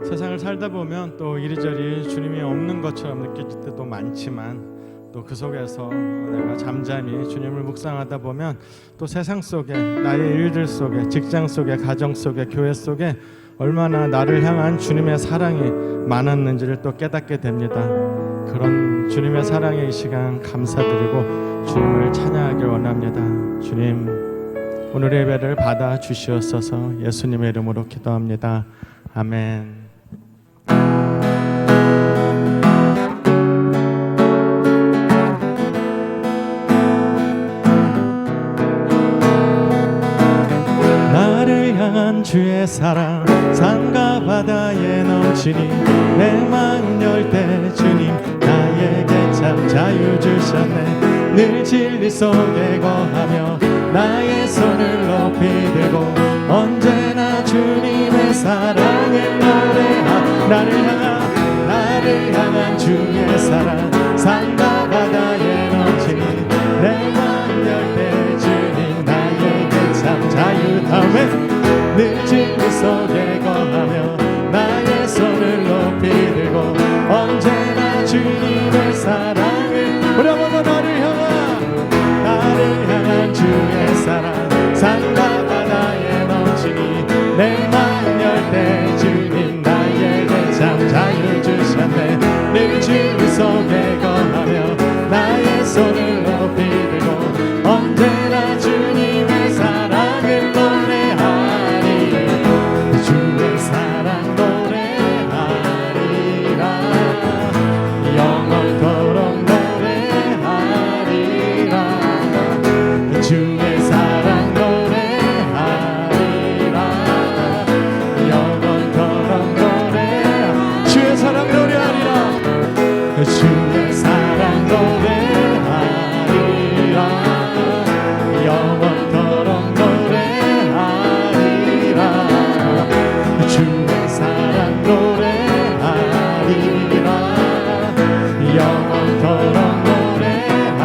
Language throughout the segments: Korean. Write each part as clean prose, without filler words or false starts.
세상을 살다 보면 또 이리저리 주님이 없는 것처럼 느껴질 때도 많지만 또 그 속에서 내가 잠잠히 주님을 묵상하다 보면 또 세상 속에, 나의 일들 속에, 직장 속에, 가정 속에, 교회 속에 얼마나 나를 향한 주님의 사랑이 많았는지를 또 깨닫게 됩니다. 그런 주님의 사랑에 이 시간 감사드리고 주님을 찬양하길 원합니다. 주님, 오늘의 예배를 받아 주시옵소서. 예수님의 이름으로 기도합니다. 아멘. 나를 향한 주의 사랑 산과 바다에 넘치니 내 마음 열 때 주님 나에게 참 자유 주셨네. 늘 진리 속에 거하며 나의 손을 높이 들고 언제나 주님의 사랑을 노래하. 나를 향한 주의 사랑 산과 바다에 넘치니 내 마음 열 때 주님 나에게 참 자유함에 늘 진리 속에 거하며 나의 손을 높이 들고 언제나 주님의 사랑을 우리 한번 더 나를 향한 주의 사랑 산과 바다에 넘치니 내 마음 열 때 주님 나에게 참 자유 주셨네. 늘 진리 속에 거하며 나의 손을 높이 들고 언제나 주님의 사랑을 노래하리. 주의 사랑 노래하리라. 영원토록 노래하리라. 주의 사랑 노래하리라. 영원토록 노래하리라. 주의 사랑 노래하리라. 주의 사랑 노래하리라. 영원토록 노래하리라. 주의 사랑 노래하리라. 영원토록 노래하리라.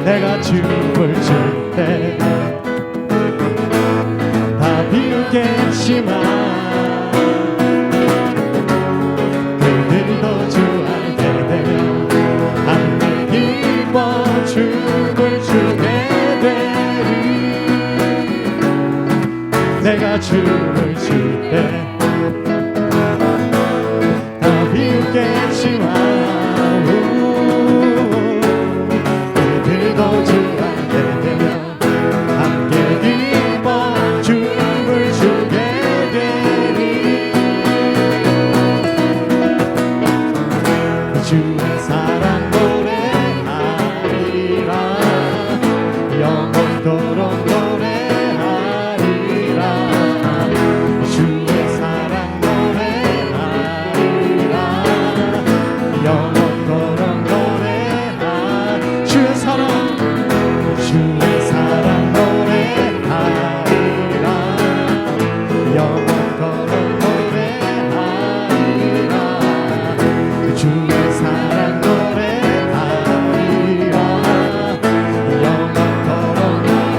내가 춤을 출 때 다 비웃겠지만 그들도 주할 때 되면 함께 기뻐 춤을 추게 되리. 내가 춤을 출 때 다 비웃겠지만 그들도 주할 때 되면 함께 기뻐 춤을 추게 되리. 주의 사랑 노래하리라. 영원토록 노래하리라. 주의 사랑 노래하리라. 영원토록 노래하리라. 주의 사랑 노래하리라. 영원토록 노래하리라. 주의 사랑 노래하리라. 영원토록.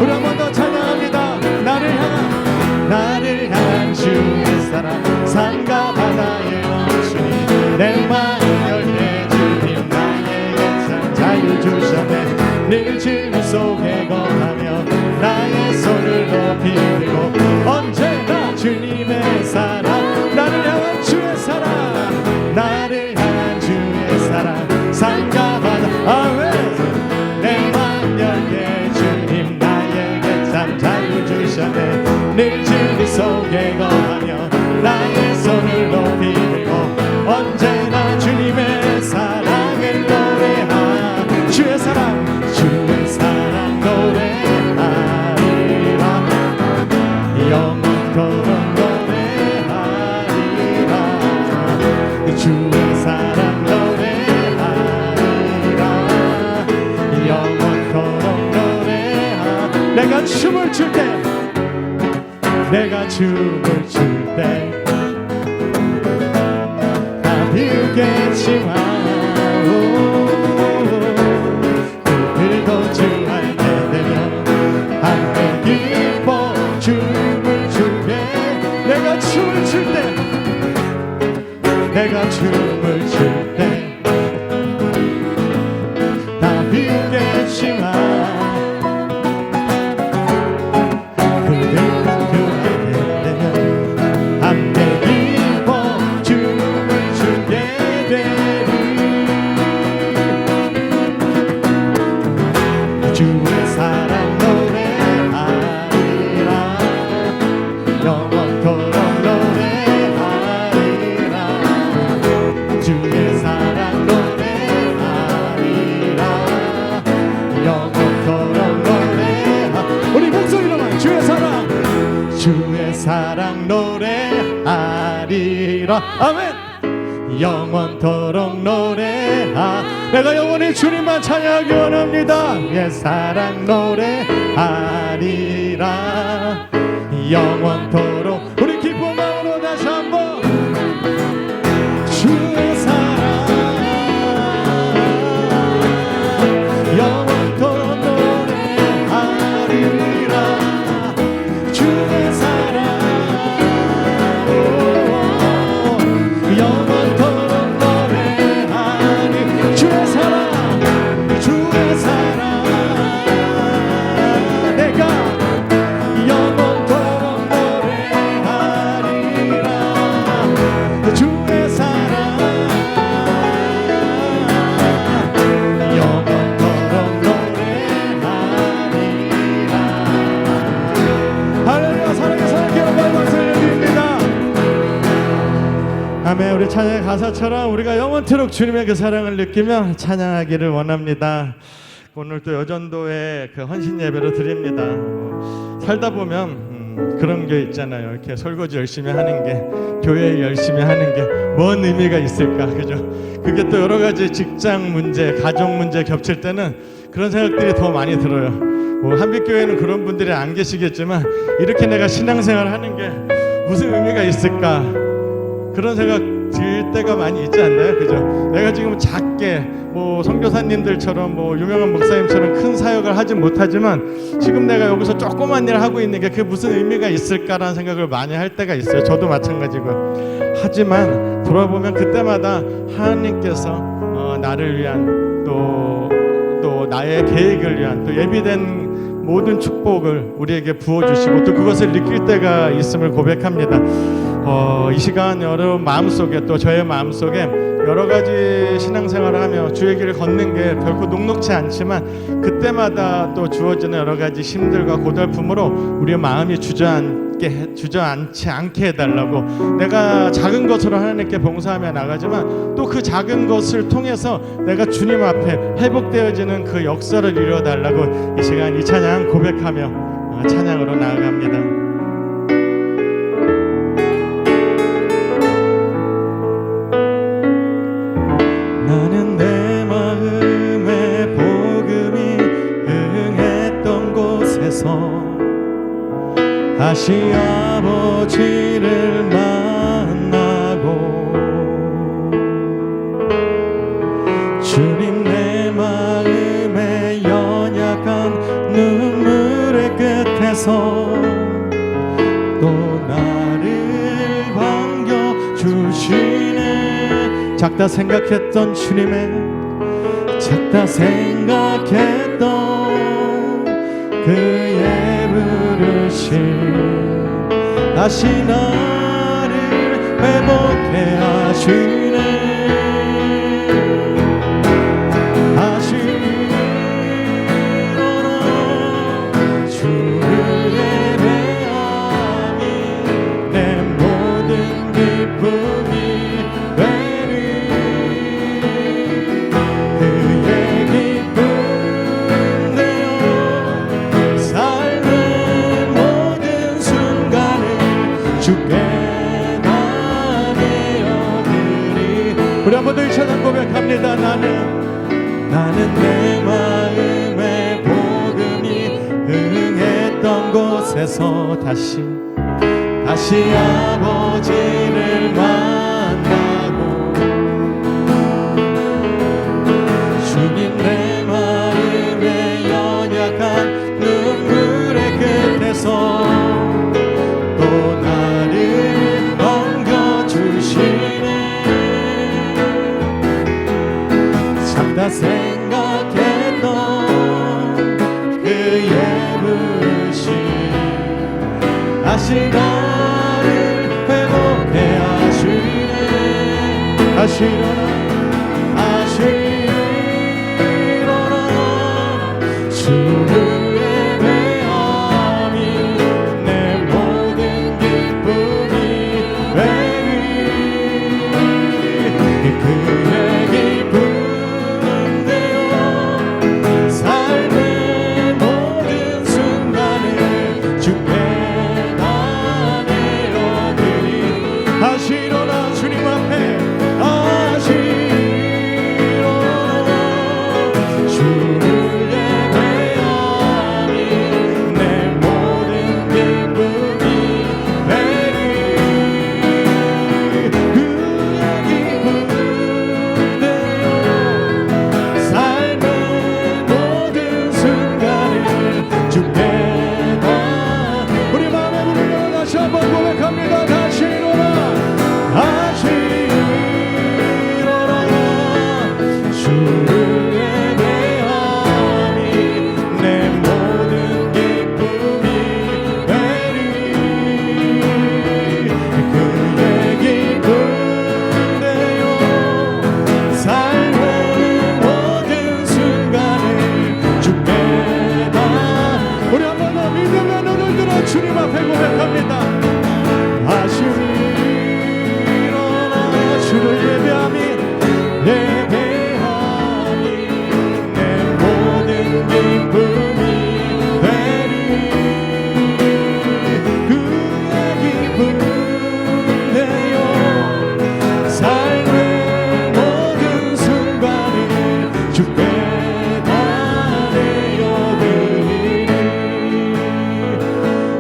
우리 한 번 더 찬양합니다. 나를 향한 주의 사랑 산과 바다에 넘치니 내 마음 열 때 주님 나에게 참 자유 주셨네. 늘 진리 속에 거하며 나의 손을 높이 들고 언제나 주님의 사랑. 나를 향한 주의 사랑. 나를 향한 주의 사랑 산과 바다. 아멘. 내 마음 열게 주님 나에게 참 자유 주셨네. 늘 진리 속에 거하며 나의 손을 높이 들고 언제나 주님의 사랑을 노래하. 주의 사랑 노래하리라. 영원토록 노래하리라. 주의 사랑 노래하리라. 영원토록 노래하. 내가 춤을 출 때 다 비웃겠지만 그들도 주할 때 되면 함께 기뻐 춤을 추게 내가 춤을 출 때 다 비웃겠지만 아멘. 영원토록 노래하 내가 영원히 주님만 찬양하기 원합니다. 예 사랑 노래하리라 영원토록 우리 기쁜 마음으로 다시 한번 주의 사랑 영원토록 노래하리라 주의 사랑 아멘. 우리 찬양의 가사처럼 우리가 영원토록 주님의 그 사랑을 느끼며 찬양하기를 원합니다. 오늘 또 여전도의 그 헌신 예배로 드립니다. 살다 보면 그런 게 있잖아요. 이렇게 설거지 열심히 하는 게, 교회 열심히 하는 게 뭔 의미가 있을까, 그죠? 그게 또 여러 가지 직장 문제, 가족 문제 겹칠 때는 그런 생각들이 더 많이 들어요. 뭐 한빛교회는 그런 분들이 안 계시겠지만 이렇게 내가 신앙생활 하는 게 무슨 의미가 있을까, 그런 생각 들 때가 많이 있지 않나요? 그죠? 내가 지금 작게 뭐 선교사님들처럼 뭐 유명한 목사님처럼 큰 사역을 하지 못하지만 지금 내가 여기서 조그만 일을 하고 있는 게 그게 무슨 의미가 있을까라는 생각을 많이 할 때가 있어요. 저도 마찬가지고요. 하지만 돌아보면 그때마다 하나님께서 나를 위한 또 나의 계획을 위한 또 예비된 모든 축복을 우리에게 부어주시고 또 그것을 느낄 때가 있음을 고백합니다. 이 시간 여러분 마음속에 또 저의 마음속에 여러 가지 신앙생활을 하며 주의 길을 걷는 게 결코 녹록지 않지만 그때마다 또 주어지는 여러 가지 힘들과 고달픔으로 우리의 마음이 주저앉지 않게 해달라고, 내가 작은 것으로 하나님께 봉사하며 나가지만 또 그 작은 것을 통해서 내가 주님 앞에 회복되어지는 그 역사를 이루어달라고 이 시간 이 찬양 고백하며 찬양으로 나아갑니다. 나는 내 마음에 복음이 응했던 곳에서 다시 아버지를 만나고 주님 내 마음에 연약한 눈물의 끝에서 또 나를 반겨주시네. 작다 생각했던 주님의 작다 생각했던 그의 부르심 다시 나를 회복해 하시네. 다시 너로 주를 예배함이 내 모든 기쁨이 되리. 그의 기쁨 되어 삶의 모든 순간을 주께 다 내어드리. 우리 한 번 더 이 찬양 고백합니다. 나는 내 마음에 복음이 응했던 곳에서 다시 아버지를 만나고 주님 내 마음에 연약한 눈물의 끝에서 또 나를 반겨주시네. 다시 나를 회복해 하시네. 다시 일어나 주를 예배함이 내 모든 기쁨이 되리. 그의 기쁨은 되어 삶의 모든 순간을 주께 다 내어드리. 다시 일어나 주님 앞에 다시 일어나 주를 예배함이 내 모든 기쁨이 되리. 그의 기쁨 되어 삶의 모든 순간을 주께 다. 우리 마음에 부르며 다시 한번 고백합니다. 다시 일어나 다시 일어나 주를 예배함이 내 모든 기쁨이 되리. 그의 기쁨 되어 삶의 모든 순간을 주께 다. 우리 한 번 더 믿음의 눈을 들어 주님 앞에 고백합니다. 다시 일어나 주를 예배함이 내 모든 기쁨이 되리. 그의 기쁨 되어 삶의 모든 순간을 주께 다 내어드리리.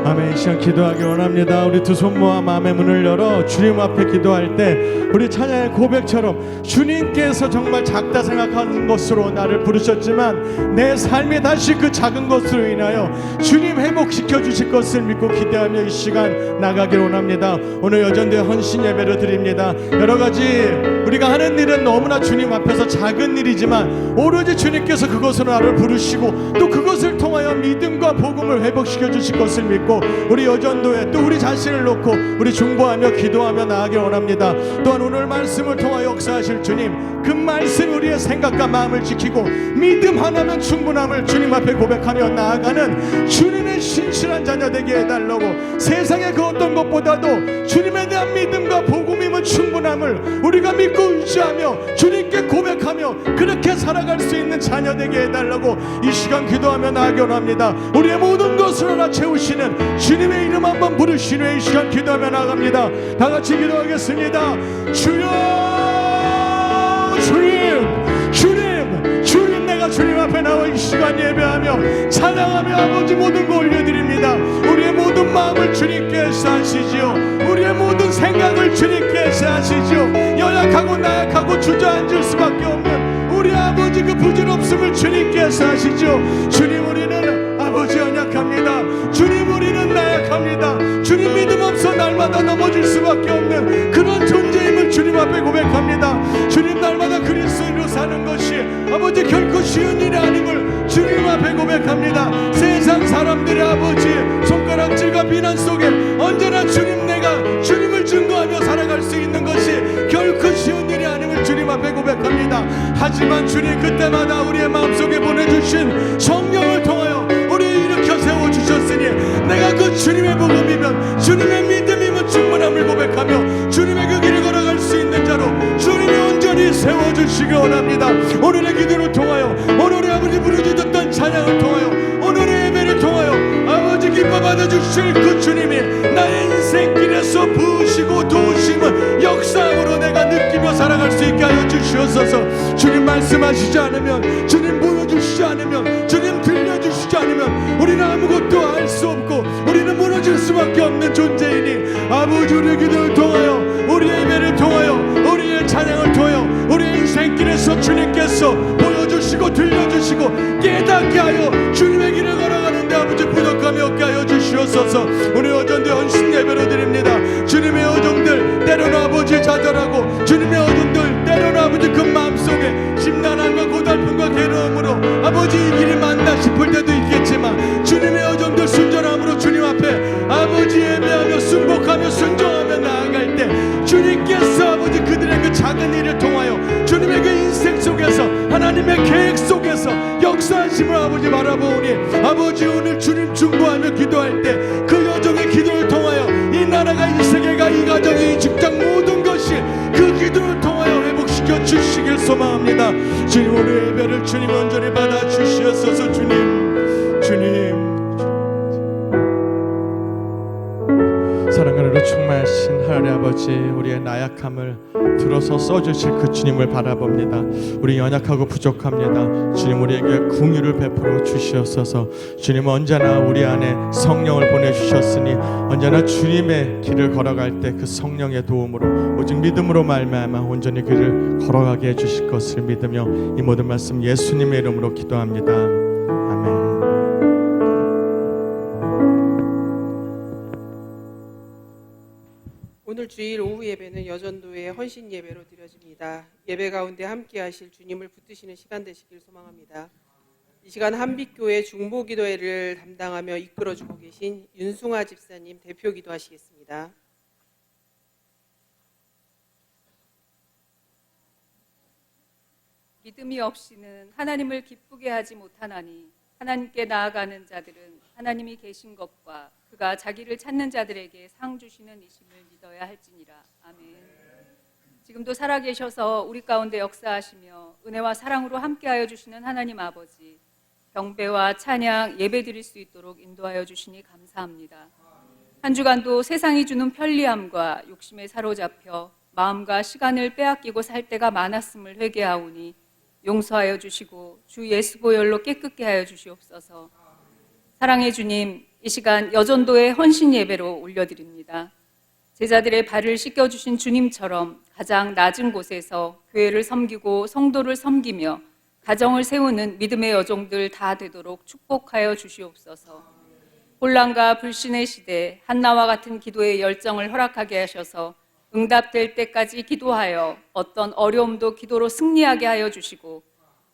아멘. 이 시간 기도하기 원합니다. 우리 두 손 모아 마음의 문을 열어 주님 앞에 기도할 때 우리 찬양의 고백처럼 주님께서 정말 작다 생각하는 것으로 나를 부르셨지만 내 삶이 다시 그 작은 것으로 인하여 주님 회복시켜 주실 것을 믿고 기대하며 이 시간 나가길 원합니다. 오늘 여전대 헌신 예배를 드립니다. 여러 가지 우리가 하는 일은 너무나 주님 앞에서 작은 일이지만 오로지 주님께서 그것으로 나를 부르시고 또 그것을 통하여 믿음과 복음을 회복시켜 주실 것을 믿고 우리 여전도에 또 우리 자신을 놓고 우리 중보하며 기도하며 나아가길 원합니다. 또한 오늘 말씀을 통하여 역사하실 주님, 그 말씀 우리의 생각과 마음을 지키고 믿음 하나면 충분함을 주님 앞에 고백하며 나아가는 주님의 신실한 자녀 되게 해달라고, 세상의 그 어떤 것보다도 주님에 대한 믿음과 복음이면 충분함을 우리가 믿고 의지하며 주님께 고백하며 그렇게 살아갈 수 있는 자녀 되게 해달라고 이 시간 기도하며 나아가길 원합니다. 우리의 모든 것을 하나 채우시는 주님의 이름 한번 부르신 후에 이 시간 기도하며 나아갑니다. 다 같이 기도하겠습니다. 주여, 주님, 내가 주님 앞에 나와 이 시간 예배하며 찬양하며 아버지 모든 거 올려드립니다. 우리의 모든 마음을 주님께서 하시지요. 우리의 모든 생각을 주님께서 하시지요. 연약하고 나약하고 주저앉을 수밖에 없는 우리 아버지 그 부질없음을 주님께서 하시죠. 주님, 우리는 아버지 연약합니다. 주님, 우리는 나약합니다. 주님, 믿음 없어 날마다 넘어질 수밖에 없는 그런 존재임을 주님 앞에 고백합니다. 주님, 날마다 그리스도인으로 사는 것이 아버지 결코 쉬운 일이 아님을 주님 앞에 고백합니다. 세상 사람들의 아버지 손가락질과 비난 속에 언제나 주님, 내가 주님을 증거하며 살아갈 수 있는 것이 결코 쉬운 일이 아님을 주님 앞에 고백합니다. 하지만 주님, 그때마다 우리의 마음속에 보내주신 성령을 통하여 우리 일으켜 세워주셨으니 내가 그 주님의 복음이면 주님의 믿음이면 충분함을 고백하며 주님의 그 길을 걸어갈 수 있는 자로 주님이 온전히 세워주시기 원합니다. 오늘의 기도를 통하여, 오늘의 아버지 부르짖었던 찬양을 통하여, 오늘의 예배를 통하여 아버지 기뻐 받아주실 그 주님이 나의 인생길에서 부으시고 도우심을 역사함으로 내가 느끼며 살아갈 수 있게 하여 주시옵소서. 주님 말씀하시지 않으면, 주님 보여주시지 않으면, 주님 들려주시지 않으면 우리는 아무것도 알 수 없고 우리는 무너질 수밖에 없는 존재이니 아버지, 우리의 기도를 통하여, 우리의 예배를 통하여, 우리의 찬양을 통하여 우리의 인생길에서 주님께서 보여주시고 들려주시고 깨닫게 하여 주님의 길을 걸어가는데 아버지 부족함이 없게 하여 주시옵소서. 우리 여전대 헌신 예배로 드립니다. 주님의 여종들 때로는 아버지 좌절하고, 주님의 여종들 때로는 아버지 그 마음속에 심란함과 고달픔과 괴로움으로 아버지 이 길이 맞나 싶을 때도 있겠지만 주님의 여종들 순전함으로 주님 앞에 아버지 아버지 예배하며 순복하며 순종하며 나아갈 때 주님께서 아버지 그들의 그 작은 일을 통하여 주님의 그 인생 속에서 하나님의 계획 속에서 역사하심을 아버지 바라보오니 아버지 오늘 주님 중보하며 기도할 때 그 여종의 기도를 통하여 이 나라가 이 세계가 이 가정이 이 직장 모든 것이 그 기도를 통하여 회복시켜 주시길 소망합니다. 주님 오늘 예배를 주님 온전히 받아 주시옵소서. 주님 사랑하는 충만하신 하나님 아버지, 우리의 나약함을 들어서 써주실 그 주님을 바라봅니다. 우리 연약하고 부족합니다. 주님 우리에게 긍휼을 베풀어 주시옵소서. 주님 언제나 우리 안에 성령을 보내주셨으니 언제나 주님의 길을 걸어갈 때 그 성령의 도움으로 오직 믿음으로 말미암아 온전히 길을 걸어가게 해주실 것을 믿으며 이 모든 말씀 예수님의 이름으로 기도합니다. 아멘. 오늘 주일 오후 예배는 여전도의 헌신 예배로 드려집니다. 예배 가운데 함께 하실 주님을 붙드시는 시간 되시길 소망합니다. 이 시간 한빛교회 중보기도회를 담당하며 이끌어주고 계신 윤승아 집사님 대표 기도하시겠습니다. 믿음이 없이는 하나님을 기쁘게 하지 못하나니 하나님께 나아가는 자들은 하나님이 계신 것과 그가 자기를 찾는 자들에게 상 주시는 이심을 믿어야 할지니라. 아멘. 지금도 살아계셔서 우리 가운데 역사하시며 은혜와 사랑으로 함께하여 주시는 하나님 아버지, 경배와 찬양 예배 드릴 수 있도록 인도하여 주시니 감사합니다. 한 주간도 세상이 주는 편리함과 욕심에 사로잡혀 마음과 시간을 빼앗기고 살 때가 많았음을 회개하오니 용서하여 주시고 주 예수 보혈로 깨끗게 하여 주시옵소서. 사랑의 주님, 이 시간 여전도의 헌신 예배로 올려드립니다. 제자들의 발을 씻겨주신 주님처럼 가장 낮은 곳에서 교회를 섬기고 성도를 섬기며 가정을 세우는 믿음의 여종들 다 되도록 축복하여 주시옵소서. 혼란과 불신의 시대 한나와 같은 기도의 열정을 허락하게 하셔서 응답될 때까지 기도하여 어떤 어려움도 기도로 승리하게 하여 주시고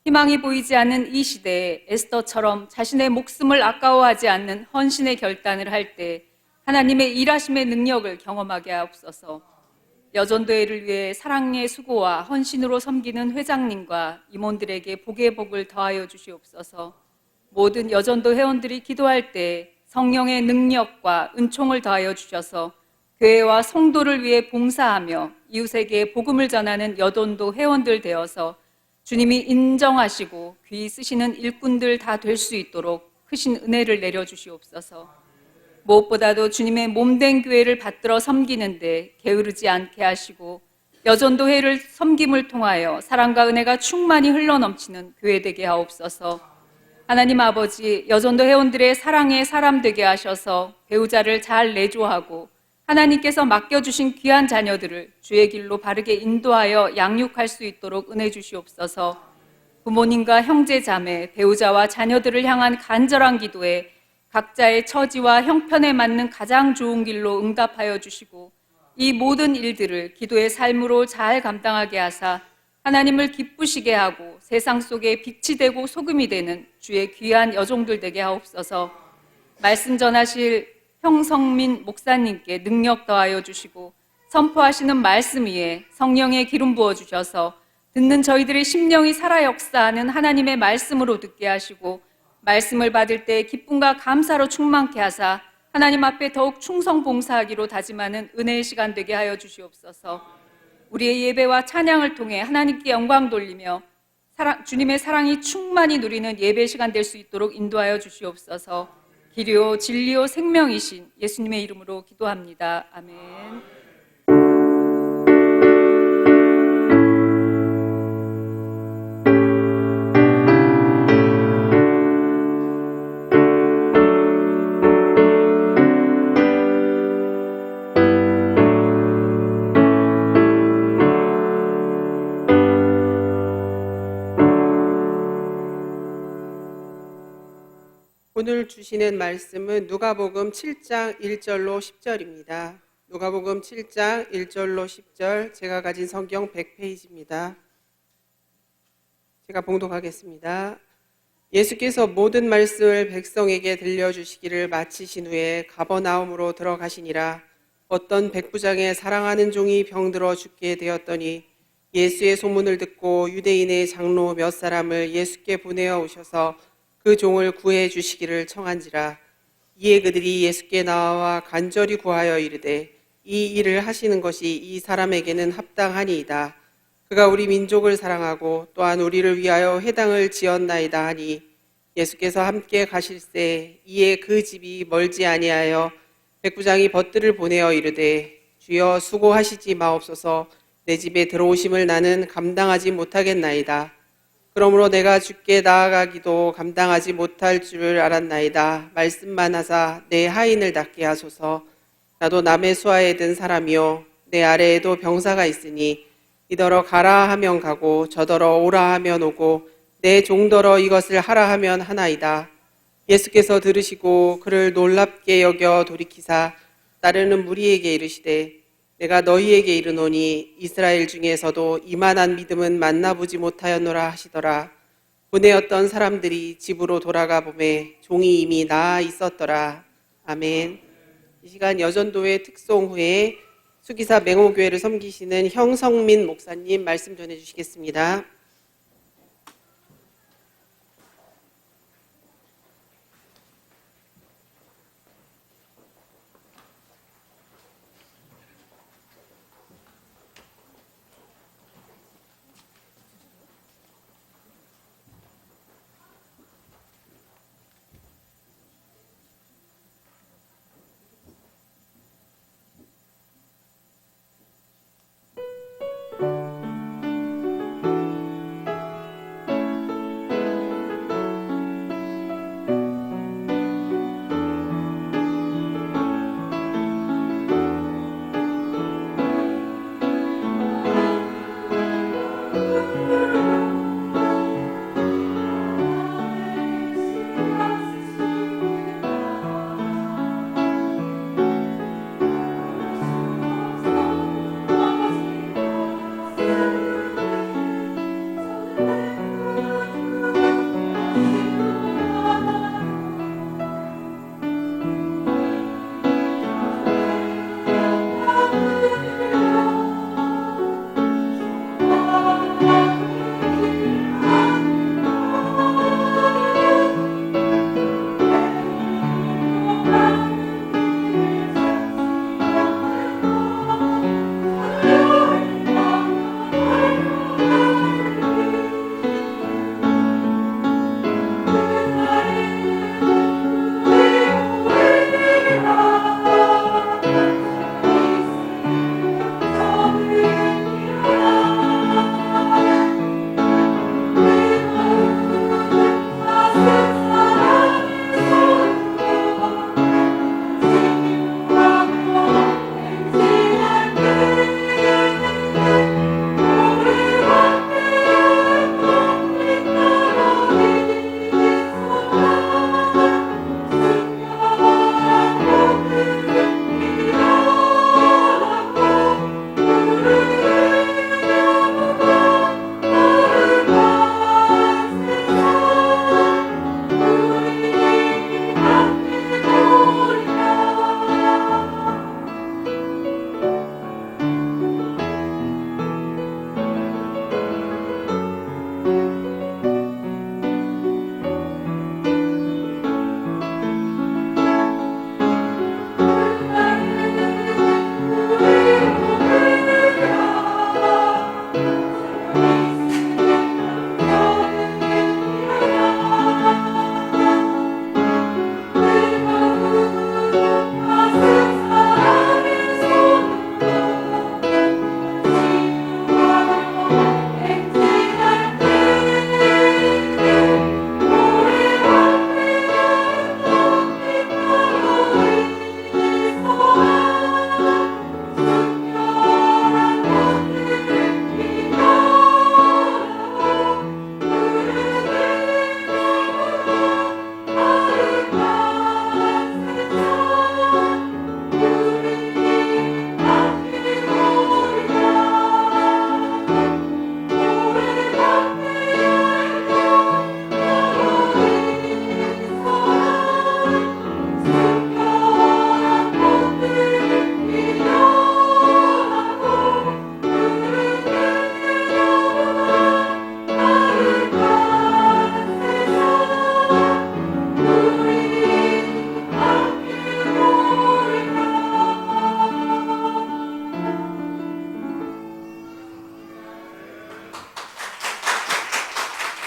희망이 보이지 않는 이 시대에 에스더처럼 자신의 목숨을 아까워하지 않는 헌신의 결단을 할 때 하나님의 일하심의 능력을 경험하게 하옵소서. 여전도회를 위해 사랑의 수고와 헌신으로 섬기는 회장님과 임원들에게 복의 복을 더하여 주시옵소서. 모든 여전도 회원들이 기도할 때 성령의 능력과 은총을 더하여 주셔서 교회와 성도를 위해 봉사하며 이웃에게 복음을 전하는 여전도 회원들 되어서 주님이 인정하시고 귀히 쓰시는 일꾼들 다 될 수 있도록 크신 은혜를 내려주시옵소서. 무엇보다도 주님의 몸된 교회를 받들어 섬기는데 게으르지 않게 하시고 여전도회를 섬김을 통하여 사랑과 은혜가 충만히 흘러넘치는 교회 되게 하옵소서. 하나님 아버지, 여전도 회원들의 사랑의 사람 되게 하셔서 배우자를 잘 내조하고 하나님께서 맡겨주신 귀한 자녀들을 주의 길로 바르게 인도하여 양육할 수 있도록 은혜 주시옵소서. 부모님과 형제 자매, 배우자와 자녀들을 향한 간절한 기도에 각자의 처지와 형편에 맞는 가장 좋은 길로 응답하여 주시고 이 모든 일들을 기도의 삶으로 잘 감당하게 하사 하나님을 기쁘시게 하고 세상 속에 빛이 되고 소금이 되는 주의 귀한 여종들 되게 하옵소서. 말씀 전하실 형성민 목사님께 능력 더하여 주시고 선포하시는 말씀 위에 성령의 기름 부어 주셔서 듣는 저희들의 심령이 살아 역사하는 하나님의 말씀으로 듣게 하시고 말씀을 받을 때 기쁨과 감사로 충만케 하사 하나님 앞에 더욱 충성 봉사하기로 다짐하는 은혜의 시간 되게 하여 주시옵소서. 우리의 예배와 찬양을 통해 하나님께 영광 돌리며 주님의 사랑이 충만히 누리는 예배 시간 될 수 있도록 인도하여 주시옵소서. 길이요 진리요 생명이신 예수님의 이름으로 기도합니다. 아멘. 오늘 주시는 말씀은 누가복음 7장 1절로 10절입니다. 누가복음 7장 1절로 10절, 제가 가진 성경 100페이지입니다. 제가 봉독하겠습니다. 예수께서 모든 말씀을 백성에게 들려주시기를 마치신 후에 가버나움으로 들어가시니라. 어떤 백부장의 사랑하는 종이 병들어 죽게 되었더니 예수의 소문을 듣고 유대인의 장로 몇 사람을 예수께 보내어 오셔서 그 종을 구해 주시기를 청한지라. 이에 그들이 예수께 나와 간절히 구하여 이르되 이 일을 하시는 것이 이 사람에게는 합당하니이다. 그가 우리 민족을 사랑하고 또한 우리를 위하여 회당을 지었나이다 하니 예수께서 함께 가실새 이에 그 집이 멀지 아니하여 백부장이 벗들을 보내어 이르되 주여 수고하시지 마옵소서. 내 집에 들어오심을 나는 감당하지 못하겠나이다. 그러므로 내가 주께 나아가기도 감당하지 못할 줄을 알았나이다. 말씀만 하사 내 하인을 낫게 하소서. 나도 남의 수하에 든 사람이요 내 아래에도 병사가 있으니 이더러 가라 하면 가고 저더러 오라 하면 오고 내 종더러 이것을 하라 하면 하나이다. 예수께서 들으시고 그를 놀랍게 여겨 돌이키사 따르는 무리에게 이르시되 내가 너희에게 이르노니 이스라엘 중에서도 이만한 믿음은 만나보지 못하였노라 하시더라. 보내었던 사람들이 집으로 돌아가 보매 종이 이미 나아 있었더라. 아멘. 이 시간 여전도회 특송 후에 수기사 맹호교회를 섬기시는 형성민 목사님 말씀 전해 주시겠습니다.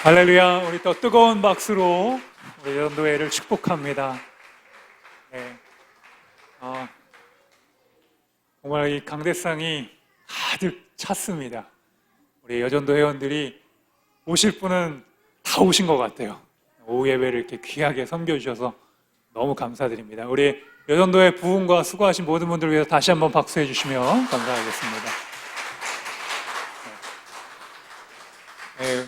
할렐루야. 우리 또 뜨거운 박수로 우리 여전도회를 축복합니다. 네. 정말 이 강대상이 가득 찼습니다. 우리 여전도 회원들이 오실 분은 다 오신 것 같아요. 오후 예배를 이렇게 귀하게 섬겨주셔서 너무 감사드립니다. 우리 여전도회 부흥과 수고하신 모든 분들을 위해서 다시 한번 박수해 주시면 감사하겠습니다. 네.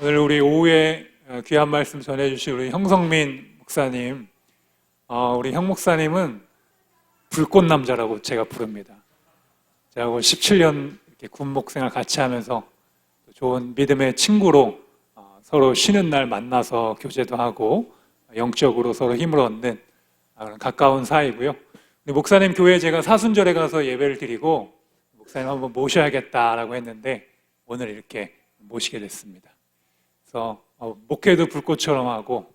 오늘 우리 오후에 귀한 말씀 전해주신 우리 형성민 목사님, 우리 형 목사님은 불꽃 남자라고 제가 부릅니다. 제가 17년 이렇게 군목 생활 같이 하면서 좋은 믿음의 친구로 서로 쉬는 날 만나서 교제도 하고 영적으로 서로 힘을 얻는 그런 가까운 사이고요. 목사님 교회에 제가 사순절에 가서 예배를 드리고 목사님 한번 모셔야겠다라고 했는데 오늘 이렇게 모시게 됐습니다. 그래서 목회도 불꽃처럼 하고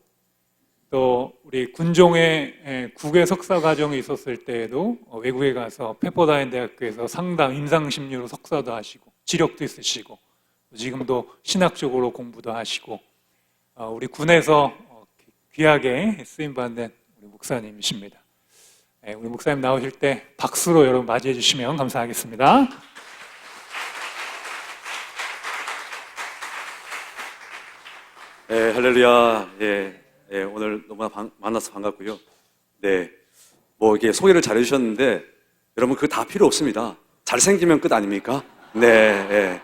또 우리 군종의 국외 석사 과정이 있었을 때에도 외국에 가서 페퍼다인 대학교에서 상담 임상심리로 석사도 하시고 지력도 있으시고 지금도 신학적으로 공부도 하시고 우리 군에서 귀하게 쓰임받는 우리 목사님이십니다. 우리 목사님 나오실 때 박수로 여러분 맞이해 주시면 감사하겠습니다. 네, 할렐루야. 오늘 너무나 만나서 반갑고요. 네, 뭐 이게 소개를 잘 해주셨는데 여러분 그거 다 필요 없습니다. 잘생기면 끝 아닙니까? 네.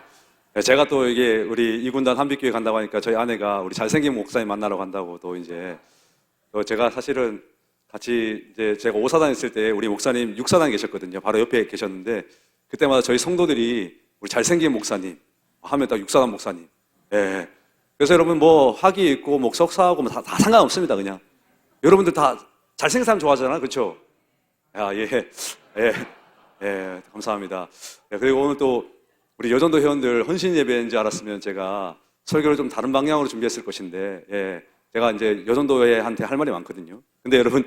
제가 또 이게 우리 이군단 한빛교회 간다고 하니까 저희 아내가 우리 잘생긴 목사님 만나러 간다고 또 이제 제가 사실은 같이 이제 제가 5사단 있을 때 우리 목사님 6사단 계셨거든요. 바로 옆에 계셨는데 그때마다 저희 성도들이 우리 잘생긴 목사님 하면 딱 6사단 목사님. 예. 그래서 여러분 뭐 학위 있고 뭐 석사하고 뭐 다 상관없습니다. 그냥 여러분들 다 잘생긴 사람 좋아하잖아요. 그렇죠? 감사합니다. 그리고 오늘 또 우리 여전도 회원들 헌신 예배인 줄 알았으면 제가 설교를 좀 다른 방향으로 준비했을 것인데 제가 이제 여전도회한테 할 말이 많거든요. 근데 여러분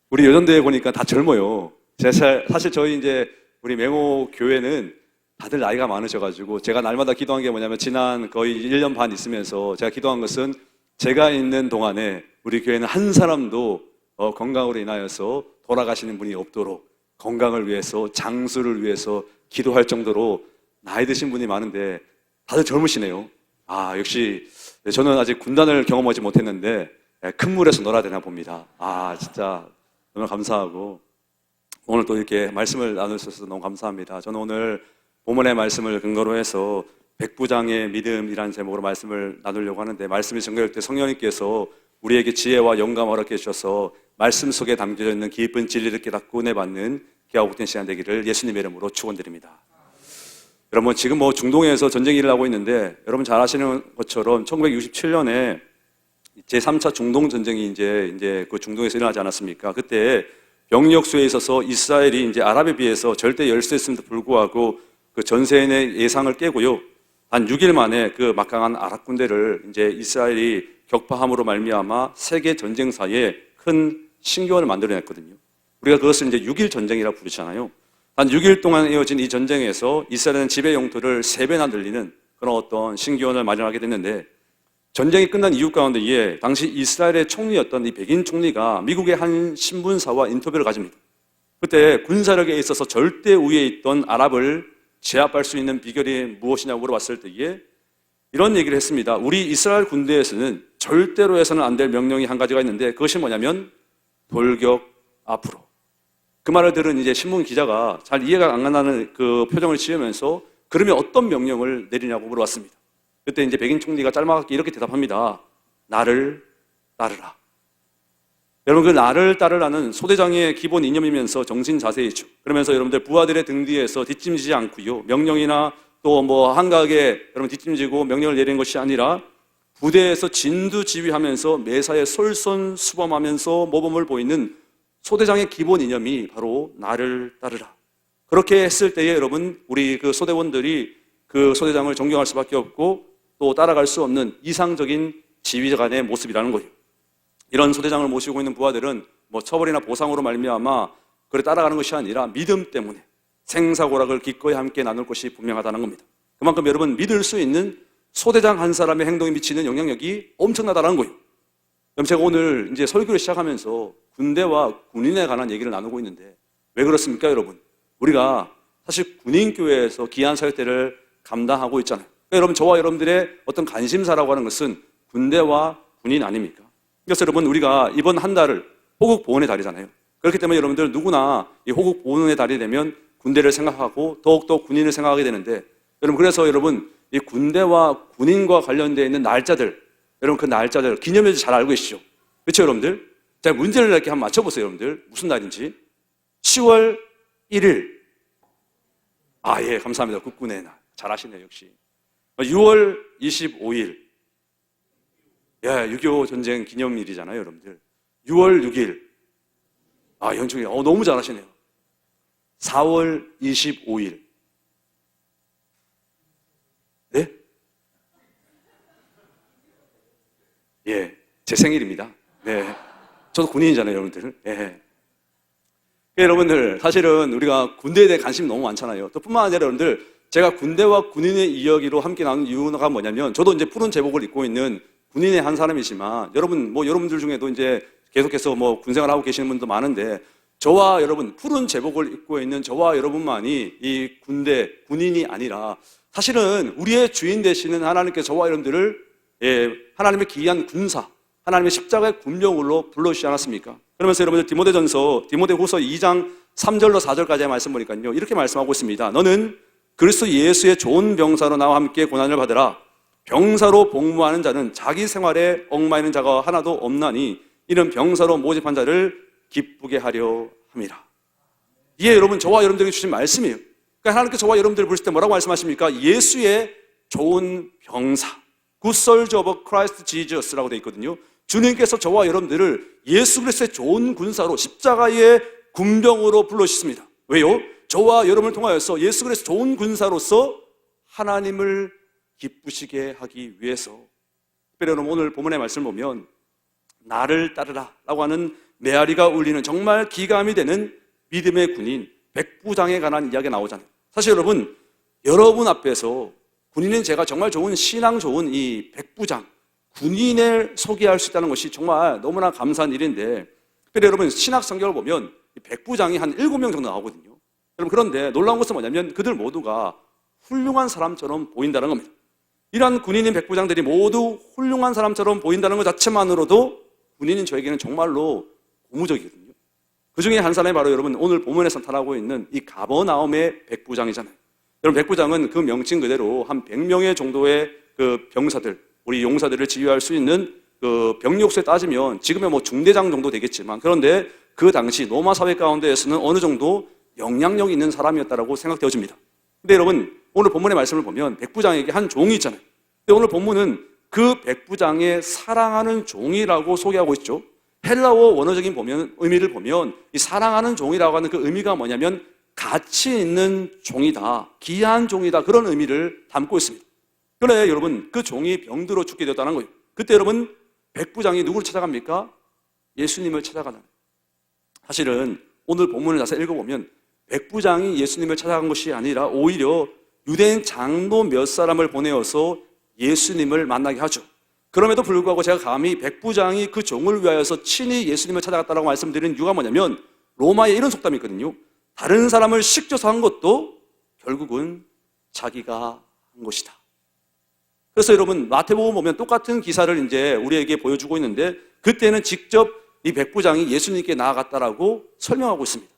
우리 여전도회 보니까 다 젊어요. 사실 저희 이제 우리 맹호 교회는 다들 나이가 많으셔가지고 제가 날마다 기도한 게 뭐냐면 지난 거의 1년 반 있으면서 제가 기도한 것은 제가 있는 동안에 우리 교회는 한 사람도 건강으로 인하여서 돌아가시는 분이 없도록 건강을 위해서 장수를 위해서 기도할 정도로 나이 드신 분이 많은데 다들 젊으시네요. 역시 저는 아직 군단을 경험하지 못했는데 큰 물에서 놀아야 되나 봅니다. 진짜 너무 감사하고 오늘 또 이렇게 말씀을 나눌 수 있어서 너무 감사합니다. 저는 오늘 본문의 말씀을 근거로 해서 백부장의 믿음이라는 제목으로 말씀을 나누려고 하는데 말씀이 전개될 때 성령님께서 우리에게 지혜와 영감을 허락해 주셔서 말씀 속에 담겨져 있는 깊은 진리를 깨닫고 은혜 받는 귀하고 복된 시간 되기를 예수님의 이름으로 축원드립니다. 여러분 지금 뭐 중동에서 전쟁이 일어나고 있는데 여러분 잘 아시는 것처럼 1967년에 제3차 중동 전쟁이 이제 그 중동에서 일어나지 않았습니까? 그때 병력 수에 있어서 이스라엘이 이제 아랍에 비해서 절대 열세였음에도 불구하고 그 전세인의 예상을 깨고요. 한 6일 만에 그 막강한 아랍 군대를 이제 이스라엘이 격파함으로 말미암아 세계 전쟁사에 큰 신기원을 만들어냈거든요. 우리가 그것을 이제 6일 전쟁이라고 부르잖아요. 한 6일 동안 이어진 이 전쟁에서 이스라엘은 지배 영토를 3배나 늘리는 그런 어떤 신기원을 마련하게 됐는데 전쟁이 끝난 이유 가운데에 당시 이스라엘의 총리였던 이 백인 총리가 미국의 한 신문사와 인터뷰를 가집니다. 그때 군사력에 있어서 절대 우위에 있던 아랍을 제압할 수 있는 비결이 무엇이냐고 물어봤을 때에 이런 얘기를 했습니다. 우리 이스라엘 군대에서는 절대로 해서는 안 될 명령이 한 가지가 있는데 그것이 뭐냐면 돌격 앞으로. 그 말을 들은 이제 신문 기자가 잘 이해가 안 간다는 그 표정을 지으면서 그러면 어떤 명령을 내리냐고 물어봤습니다. 그때 이제 백인 총리가 짤막하게 이렇게 대답합니다. 나를 따르라. 여러분 그 나를 따르라는 소대장의 기본 이념이면서 정신 자세이죠. 그러면서 여러분들 부하들의 등 뒤에서 뒷짐지지 않고요. 명령이나 또 뭐 한가하게 여러분 뒷짐지고 명령을 내리는 것이 아니라 부대에서 진두지휘하면서 매사에 솔선수범하면서 모범을 보이는 소대장의 기본 이념이 바로 나를 따르라. 그렇게 했을 때에 여러분 우리 그 소대원들이 그 소대장을 존경할 수밖에 없고 또 따라갈 수 없는 이상적인 지휘관의 모습이라는 거예요. 이런 소대장을 모시고 있는 부하들은 뭐 처벌이나 보상으로 말미암아 그래 따라가는 것이 아니라 믿음 때문에 생사고락을 기꺼이 함께 나눌 것이 분명하다는 겁니다. 그만큼 여러분 믿을 수 있는 소대장 한 사람의 행동에 미치는 영향력이 엄청나다는 거예요. 그럼 제가 오늘 이제 설교를 시작하면서 군대와 군인에 관한 얘기를 나누고 있는데 왜 그렇습니까, 여러분? 우리가 사실 군인교회에서 귀한 사역대를 감당하고 있잖아요. 그러니까 여러분, 저와 여러분들의 어떤 관심사라고 하는 것은 군대와 군인 아닙니까? 그래서 여러분, 우리가 이번 한 달을 호국 보훈의 달이잖아요. 그렇기 때문에 여러분들 누구나 이 호국 보훈의 달이 되면 군대를 생각하고 더욱더 군인을 생각하게 되는데, 여러분, 그래서 여러분, 이 군대와 군인과 관련되어 있는 날짜들, 여러분 그 날짜들 기념일들 잘 알고 계시죠? 그렇죠, 여러분들? 제가 문제를 이렇게 한번 맞춰보세요, 여러분들. 무슨 날인지. 10월 1일. 아, 예, 감사합니다. 국군의 날. 잘하시네요, 역시. 6월 25일. 예, 6.25 전쟁 기념일이잖아요, 여러분들. 6월 6일. 아, 연중에. 너무 잘하시네요. 4월 25일. 네? 예, 제 생일입니다. 네. 저도 군인이잖아요, 여러분들. 예. 여러분들, 사실은 우리가 군대에 대해 관심이 너무 많잖아요. 또 뿐만 아니라 여러분들, 제가 군대와 군인의 이야기로 함께 나눈 이유가 뭐냐면, 저도 이제 푸른 제복을 입고 있는 군인의 한 사람이지만, 여러분들 중에도 이제 계속해서 군생활 하고 계시는 분도 많은데, 저와 여러분, 푸른 제복을 입고 있는 저와 여러분만이 이 군대, 군인이 아니라, 사실은 우리의 주인 되시는 하나님께서 저와 여러분들을 하나님의 기이한 군사, 하나님의 십자가의 군병으로 불러주시지 않았습니까? 그러면서 여러분들 디모데후서 2장 3절로 4절까지의 말씀 보니까요, 이렇게 말씀하고 있습니다. 너는 그리스도 예수의 좋은 병사로 나와 함께 고난을 받으라. 병사로 복무하는 자는 자기 생활에 얽매이는 자가 하나도 없나니 이는 병사로 모집한 자를 기쁘게 하려 함이라. 이게 여러분, 저와 여러분들에게 주신 말씀이에요. 그러니까 하나님께서 저와 여러분들을 부르실 때 뭐라고 말씀하십니까? 예수의 좋은 병사, Good Soldier of Christ Jesus라고 되어 있거든요. 주님께서 저와 여러분들을 예수 그리스도의 좋은 군사로, 십자가의 군병으로 불러주셨습니다. 왜요? 저와 여러분을 통하여서 예수 그리스도의 좋은 군사로서 하나님을 기쁘시게 하기 위해서. 특별히 여러분, 오늘 본문의 말씀을 보면 나를 따르라 라고 하는 메아리가 울리는 정말 기감이 되는 믿음의 군인 백부장에 관한 이야기가 나오잖아요. 사실 여러분 앞에서 군인은 제가 정말 좋은 신앙 좋은 이 백부장, 군인을 소개할 수 있다는 것이 정말 너무나 감사한 일인데, 특별히 여러분 신학 성경을 보면 이 백부장이 한 7명 정도 나오거든요. 여러분, 그런데 놀라운 것은 뭐냐면 그들 모두가 훌륭한 사람처럼 보인다는 겁니다. 이러한 군인인 백부장들이 모두 훌륭한 사람처럼 보인다는 것 자체만으로도 군인인 저에게는 정말로 고무적이거든요. 그 중에 한 사람이 바로 여러분 오늘 본문에서 나타나고 있는 이 가버나움의 백부장이잖아요. 여러분, 백부장은 그 명칭 그대로 한 100명의 정도의 그 병사들, 우리 용사들을 지휘할 수 있는 그 병력수에 따지면 지금의 중대장 정도 되겠지만, 그런데 그 당시 로마 사회 가운데에서는 어느 정도 영향력이 있는 사람이었다고 생각되어집니다. 근데 여러분, 오늘 본문의 말씀을 보면 백부장에게 한 종이 있잖아요. 근데 오늘 본문은 그 백부장의 사랑하는 종이라고 소개하고 있죠. 헬라어 원어적인 의미를 보면 이 사랑하는 종이라고 하는 그 의미가 뭐냐면 가치 있는 종이다, 귀한 종이다, 그런 의미를 담고 있습니다. 그런데 여러분, 그 종이 병들어 죽게 되었다는 거예요. 그때 여러분, 백부장이 누구를 찾아갑니까? 예수님을 찾아가는. 사실은 오늘 본문을 자세히 읽어보면 백부장이 예수님을 찾아간 것이 아니라 오히려 유대인 장로 몇 사람을 보내어서 예수님을 만나게 하죠. 그럼에도 불구하고 제가 감히 백부장이 그 종을 위하여서 친히 예수님을 찾아갔다고 말씀드리는 이유가 뭐냐면, 로마에 이런 속담이 있거든요. 다른 사람을 시켜서 한 것도 결국은 자기가 한 것이다. 그래서 여러분, 마태복음 보면 똑같은 기사를 이제 우리에게 보여주고 있는데, 그때는 직접 이 백부장이 예수님께 나아갔다라고 설명하고 있습니다.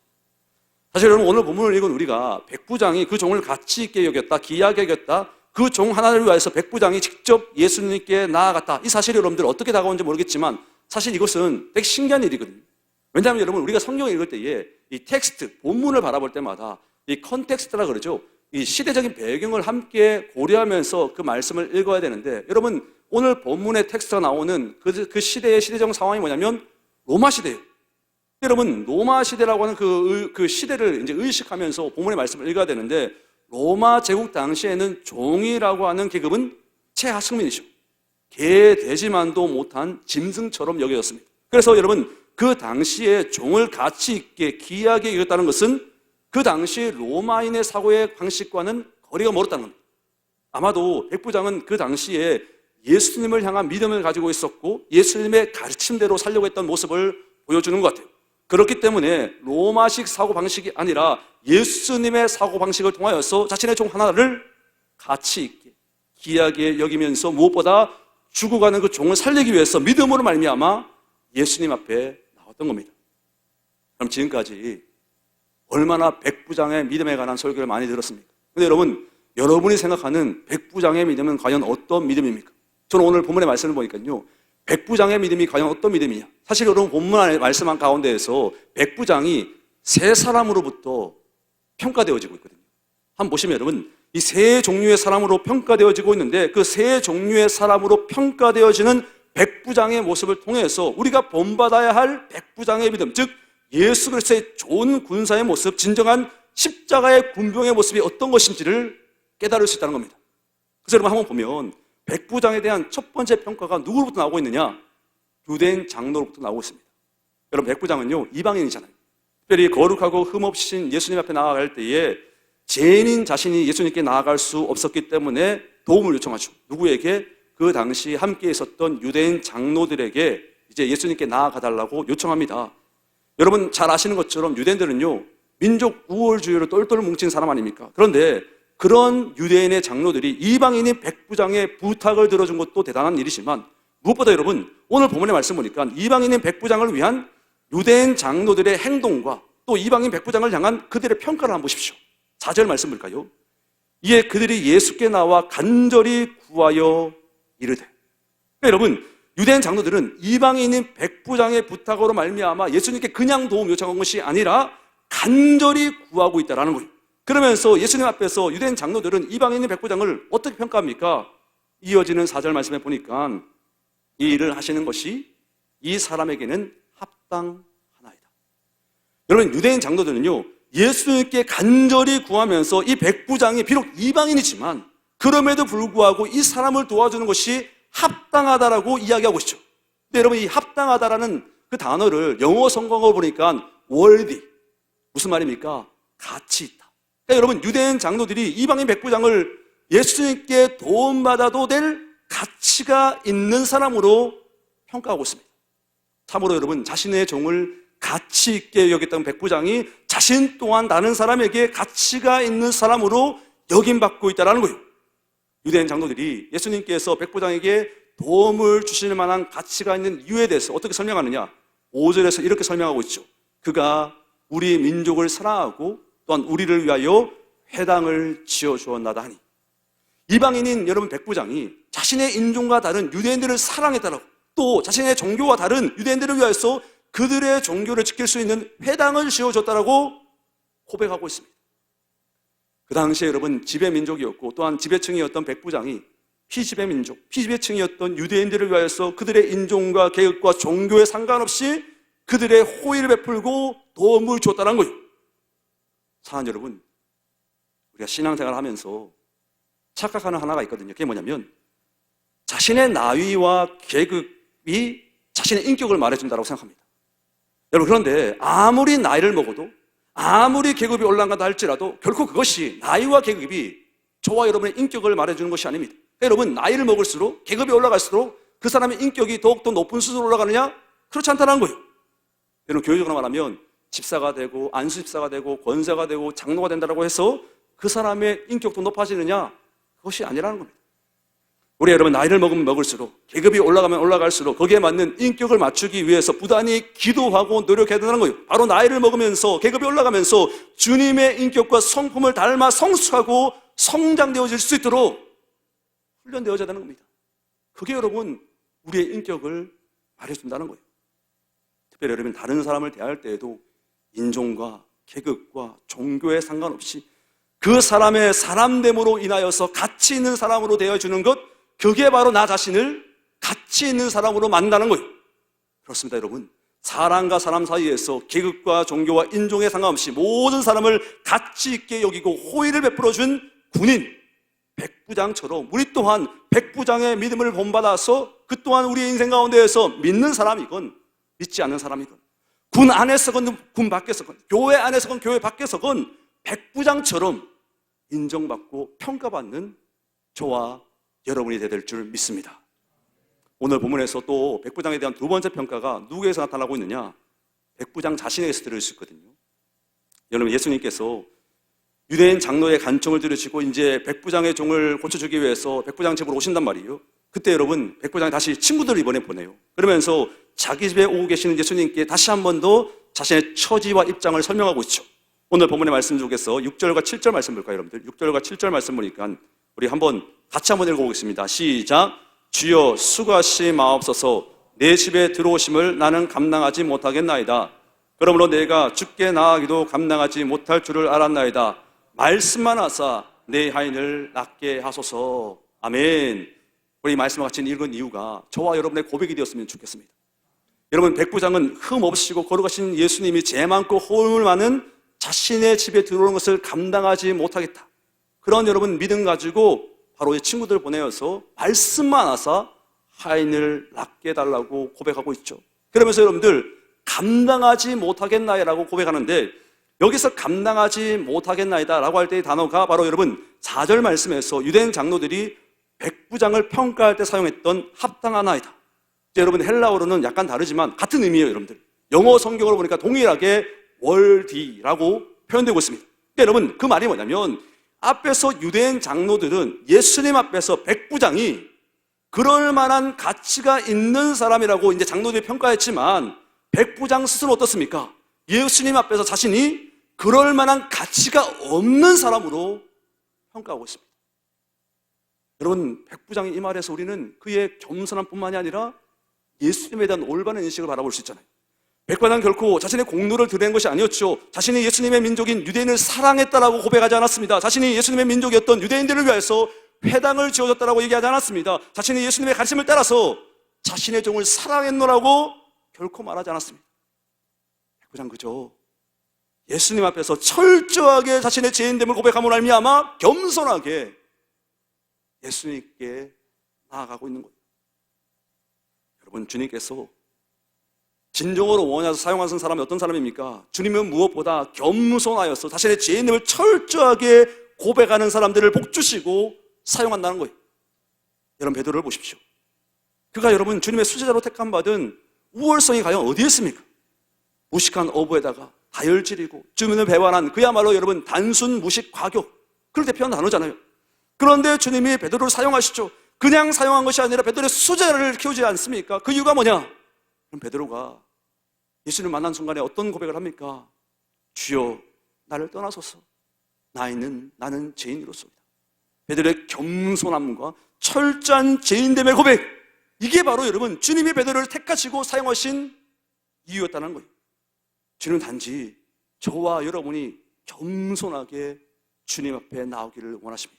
사실 여러분, 오늘 본문을 읽은 우리가 백부장이 그 종을 가치 있게 여겼다, 귀하게 여겼다, 그 종 하나를 위해서 백부장이 직접 예수님께 나아갔다, 이 사실이 여러분들 어떻게 다가오는지 모르겠지만 사실 이것은 되게 신기한 일이거든요. 왜냐하면 여러분, 우리가 성경을 읽을 때에 이 텍스트, 본문을 바라볼 때마다 이 컨텍스트라 그러죠. 이 시대적인 배경을 함께 고려하면서 그 말씀을 읽어야 되는데, 여러분 오늘 본문의 텍스트가 나오는 그 시대의 시대적 상황이 뭐냐면 로마 시대예요. 여러분, 로마 시대라고 하는 그 시대를 이제 의식하면서 본문의 말씀을 읽어야 되는데, 로마 제국 당시에는 종이라고 하는 계급은 최하층민이죠. 개되지만도 못한 짐승처럼 여겨졌습니다. 그래서 여러분, 그 당시에 종을 가치 있게 귀하게 여겼다는 것은 그 당시 로마인의 사고의 방식과는 거리가 멀었다는 겁니다. 아마도 백부장은 그 당시에 예수님을 향한 믿음을 가지고 있었고 예수님의 가르침대로 살려고 했던 모습을 보여주는 것 같아요. 그렇기 때문에 로마식 사고방식이 아니라 예수님의 사고방식을 통하여서 자신의 종 하나를 가치 있게 귀하게 여기면서 무엇보다 죽어가는 그 종을 살리기 위해서 믿음으로 말미암아 예수님 앞에 나왔던 겁니다. 그럼 지금까지 얼마나 백부장의 믿음에 관한 설교를 많이 들었습니까? 근데 여러분이 생각하는 백부장의 믿음은 과연 어떤 믿음입니까? 저는 오늘 본문의 말씀을 보니까요, 백부장의 믿음이 과연 어떤 믿음이냐? 사실 여러분 본문 안에 말씀한 가운데에서 백부장이 세 사람으로부터 평가되어지고 있거든요. 한번 보시면 여러분, 이 세 종류의 사람으로 평가되어지고 있는데 그 세 종류의 사람으로 평가되어지는 백부장의 모습을 통해서 우리가 본받아야 할 백부장의 믿음, 즉 예수 그리스도의 좋은 군사의 모습, 진정한 십자가의 군병의 모습이 어떤 것인지를 깨달을 수 있다는 겁니다. 그래서 여러분 한번 보면 백부장에 대한 첫 번째 평가가 누구로부터 나오고 있느냐? 유대인 장로로부터 나오고 있습니다. 여러분 백부장은요 이방인이잖아요. 특별히 거룩하고 흠없으신 예수님 앞에 나아갈 때에 죄인인 자신이 예수님께 나아갈 수 없었기 때문에 도움을 요청하죠. 누구에게? 그 당시 함께 있었던 유대인 장로들에게 이제 예수님께 나아가달라고 요청합니다. 여러분 잘 아시는 것처럼 유대인들은요 민족 우월주의로 똘똘 뭉친 사람 아닙니까? 그런데 그런 유대인의 장로들이 이방인인 백부장의 부탁을 들어준 것도 대단한 일이지만 무엇보다 여러분 오늘 본문의 말씀 보니까 이방인인 백부장을 위한 유대인 장로들의 행동과 또 이방인 백부장을 향한 그들의 평가를 한번 보십시오. 4절 말씀 볼까요? 이에 그들이 예수께 나와 간절히 구하여 이르되. 여러분 유대인 장로들은 이방인인 백부장의 부탁으로 말미암아 예수님께 그냥 도움 요청한 것이 아니라 간절히 구하고 있다는 거예요. 그러면서 예수님 앞에서 유대인 장로들은 이방인인 백부장을 어떻게 평가합니까? 이어지는 4절 말씀에 보니까 이 일을 하시는 것이 이 사람에게는 합당하나이다. 여러분 유대인 장로들은요 예수님께 간절히 구하면서 이 백부장이 비록 이방인이지만 그럼에도 불구하고 이 사람을 도와주는 것이 합당하다라고 이야기하고 있죠. 근데 여러분 이 합당하다라는 그 단어를 영어 성경어로 보니까 worthy, 무슨 말입니까? 가치 있다. 그러니까 여러분 유대인 장로들이 이방인 백부장을 예수님께 도움받아도 될 가치가 있는 사람으로 평가하고 있습니다. 참으로 여러분 자신의 종을 가치 있게 여겼던 백부장이 자신 또한 다른 사람에게 가치가 있는 사람으로 여김받고 있다는 거예요. 유대인 장로들이 예수님께서 백부장에게 도움을 주실 만한 가치가 있는 이유에 대해서 어떻게 설명하느냐? 5절에서 이렇게 설명하고 있죠. 그가 우리 민족을 사랑하고 또한 우리를 위하여 회당을 지어주었나다 하니. 이방인인 여러분 백부장이 자신의 인종과 다른 유대인들을 사랑했다라고 또 자신의 종교와 다른 유대인들을 위하여서 그들의 종교를 지킬 수 있는 회당을 지어줬다라고 고백하고 있습니다. 그 당시에 여러분 지배 민족이었고 또한 지배층이었던 백부장이 피지배 민족, 피지배층이었던 유대인들을 위하여서 그들의 인종과 계급과 종교에 상관없이 그들의 호의를 베풀고 도움을 줬다는 거예요. 사랑하는 여러분, 우리가 신앙생활을 하면서 착각하는 하나가 있거든요. 그게 뭐냐면 자신의 나이와 계급이 자신의 인격을 말해준다고 생각합니다. 여러분 그런데 아무리 나이를 먹어도 아무리 계급이 올라간다 할지라도 결코 그것이 나이와 계급이 저와 여러분의 인격을 말해주는 것이 아닙니다. 여러분 나이를 먹을수록 계급이 올라갈수록 그 사람의 인격이 더욱더 높은 수준으로 올라가느냐? 그렇지 않다는 거예요. 여러분 교회적으로 말하면 집사가 되고 안수집사가 되고 권사가 되고 장로가 된다고 해서 그 사람의 인격도 높아지느냐? 그것이 아니라는 겁니다. 우리 여러분 나이를 먹으면 먹을수록 계급이 올라가면 올라갈수록 거기에 맞는 인격을 맞추기 위해서 부단히 기도하고 노력해야 된다는 거예요. 바로 나이를 먹으면서 계급이 올라가면서 주님의 인격과 성품을 닮아 성숙하고 성장되어질 수 있도록 훈련되어져야 되는 겁니다. 그게 여러분 우리의 인격을 말해준다는 거예요. 특별히 여러분 다른 사람을 대할 때에도 인종과 계급과 종교에 상관없이 그 사람의 사람됨으로 인하여서 가치 있는 사람으로 되어주는 것, 그게 바로 나 자신을 가치 있는 사람으로 만나는 거예요. 그렇습니다 여러분. 사람과 사람 사이에서 계급과 종교와 인종에 상관없이 모든 사람을 가치 있게 여기고 호의를 베풀어준 군인 백부장처럼 우리 또한 백부장의 믿음을 본받아서 그 또한 우리의 인생 가운데에서 믿는 사람이건 믿지 않는 사람이건 군 안에서건 군 밖에서건 교회 안에서건 교회 밖에서건 백부장처럼 인정받고 평가받는 저와 여러분이 되야 될 줄 믿습니다. 오늘 본문에서 또 백부장에 대한 두 번째 평가가 누구에서 나타나고 있느냐? 백부장 자신에게서 들을 수 있거든요. 여러분, 예수님께서 유대인 장로의 간청을 들으시고 이제 백부장의 종을 고쳐주기 위해서 백부장 집으로 오신단 말이에요. 그때 여러분, 백부장이 다시 친구들을 이번에 보내요. 그러면서 자기 집에 오고 계시는 예수님께 다시 한 번 더 자신의 처지와 입장을 설명하고 있죠. 오늘 본문의 말씀 중에서 6절과 7절 말씀 볼까요, 여러분들? 6절과 7절 말씀 보니까 우리 같이 한번 읽어보겠습니다. 시작. 주여 수고하시 마옵소서. 내 집에 들어오심을 나는 감당하지 못하겠나이다. 그러므로 내가 주께 나아가기도 감당하지 못할 줄을 알았나이다. 말씀만 하사 내 하인을 낫게 하소서. 아멘. 우리 이 말씀과 같이 읽은 이유가 저와 여러분의 고백이 되었으면 좋겠습니다. 여러분, 백부장은 흠없이고 거룩하신 예수님이 죄 많고 허물 많은 자신의 집에 들어오는 것을 감당하지 못하겠다. 그런 여러분 믿음 가지고 바로 이 친구들 보내어서 말씀만 하사 하인을 낫게 해달라고 고백하고 있죠. 그러면서 여러분들 감당하지 못하겠나이라고 고백하는데, 여기서 감당하지 못하겠나이다 라고 할 때의 단어가 바로 여러분 4절 말씀에서 유대인 장로들이 백부장을 평가할 때 사용했던 합당하나이다. 여러분 헬라어로는 약간 다르지만 같은 의미예요. 여러분들 영어 성경으로 보니까 동일하게 월디라고 표현되고 있습니다. 그러니까 여러분 그 말이 뭐냐면, 앞에서 유대인 장로들은 예수님 앞에서 백부장이 그럴 만한 가치가 있는 사람이라고 이제 장로들이 평가했지만, 백부장 스스로 어떻습니까? 예수님 앞에서 자신이 그럴 만한 가치가 없는 사람으로 평가하고 있습니다. 여러분, 백부장이 이 말에서 우리는 그의 겸손함뿐만이 아니라 예수님에 대한 올바른 인식을 바라볼 수 있잖아요. 백부장은 결코 자신의 공로를 드러낸 것이 아니었죠. 자신이 예수님의 민족인 유대인을 사랑했다라고 고백하지 않았습니다. 자신이 예수님의 민족이었던 유대인들을 위해서 회당을 지어줬다라고 얘기하지 않았습니다. 자신이 예수님의 가르침을 따라서 자신의 종을 사랑했노라고 결코 말하지 않았습니다. 백부장 그저 예수님 앞에서 철저하게 자신의 죄인됨을 고백함으로 말미암아 겸손하게 예수님께 나아가고 있는 거예요. 여러분, 주님께서 진정으로 원하셔서 사용하신 사람이 어떤 사람입니까? 주님은 무엇보다 겸손하여서 자신의 죄인됨을 철저하게 고백하는 사람들을 복주시고 사용한다는 거예요. 여러분, 베드로를 보십시오. 그가 여러분 주님의 수제자로 택함받은 우월성이 과연 어디에 있습니까? 무식한 어부에다가 다혈질이고 주민을 배반한 그야말로 여러분 단순 무식 과격, 그걸 대표하는 단어잖아요. 그런데 주님이 베드로를 사용하시죠. 그냥 사용한 것이 아니라 베드로의 수제자를 키우지 않습니까? 그 이유가 뭐냐? 그럼 베드로가 예수님을 만난 순간에 어떤 고백을 합니까? 주여 나를 떠나소서, 나는 죄인으로소이다. 베드로의 겸손함과 철저한 죄인됨의 고백, 이게 바로 여러분 주님이 베드로를 택하시고 사용하신 이유였다는 거예요. 주님은 단지 저와 여러분이 겸손하게 주님 앞에 나오기를 원하십니다.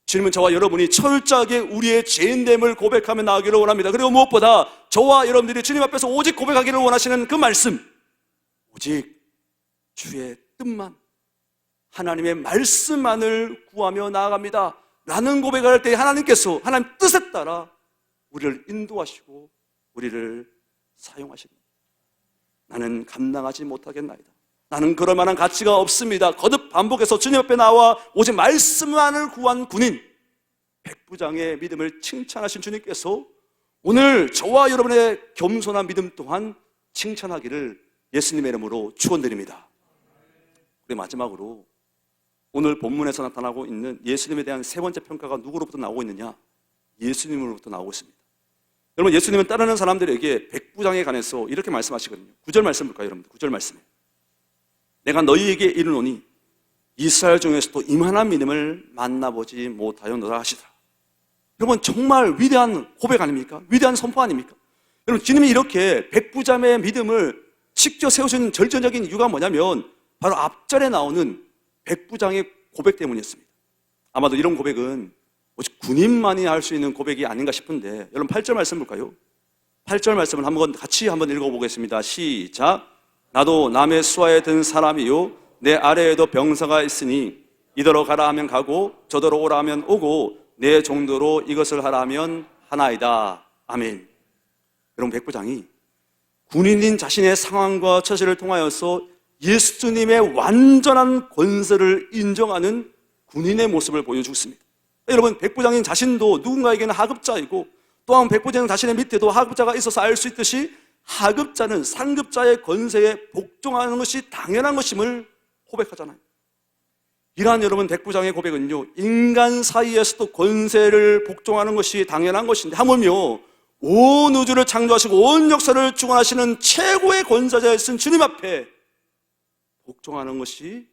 주님은 저와 여러분이 철저하게 우리의 죄인됨을 고백하며 나오기를 원합니다. 그리고 무엇보다 저와 여러분들이 주님 앞에서 오직 고백하기를 원하시는 그 말씀, 오직 주의 뜻만, 하나님의 말씀만을 구하며 나아갑니다 라는 고백을 할 때 하나님께서 하나님 뜻에 따라 우리를 인도하시고 우리를 사용하십니다. 나는 감당하지 못하겠나이다. 나는 그럴 만한 가치가 없습니다. 거듭 반복해서 주님 앞에 나와 오직 말씀만을 구한 군인 백부장의 믿음을 칭찬하신 주님께서 오늘 저와 여러분의 겸손한 믿음 또한 칭찬하기를 예수님의 이름으로 축원드립니다. 우리 마지막으로 오늘 본문에서 나타나고 있는 예수님에 대한 세 번째 평가가 누구로부터 나오고 있느냐? 예수님으로부터 나오고 있습니다. 여러분, 예수님은 따르는 사람들에게 백부장에 관해서 이렇게 말씀하시거든요. 9절 말씀 볼까요, 여러분? 9절 말씀에 내가 너희에게 이르노니 이스라엘 중에서도 이만한 믿음을 만나보지 못하였노라 하시더라. 여러분, 정말 위대한 고백 아닙니까? 위대한 선포 아닙니까? 여러분, 주님이 이렇게 백부장의 믿음을 직접 세우신 절정적인 이유가 뭐냐면 바로 앞절에 나오는 백부장의 고백 때문이었습니다. 아마도 이런 고백은 오직 군인만이 할 수 있는 고백이 아닌가 싶은데, 여러분 8절 말씀 볼까요? 8절 말씀을 같이 한번 읽어보겠습니다. 시작. 나도 남의 수하에 든 사람이요 내 아래에도 병사가 있으니 이더러 가라 하면 가고 저더러 오라 하면 오고 내 정도로 이것을 하라 하면 하나이다. 아멘. 여러분, 백부장이 군인인 자신의 상황과 처지를 통하여서 예수님의 완전한 권세를 인정하는 군인의 모습을 보여주고 있습니다. 여러분, 백부장인 자신도 누군가에게는 하급자이고 또한 백부장 자신의 밑에도 하급자가 있어서 알 수 있듯이 하급자는 상급자의 권세에 복종하는 것이 당연한 것임을 고백하잖아요. 이러한 여러분 백부장의 고백은요, 인간 사이에서도 권세를 복종하는 것이 당연한 것인데 하물며 온 우주를 창조하시고 온 역사를 주관하시는 최고의 권사자였은 주님 앞에 복종하는 것이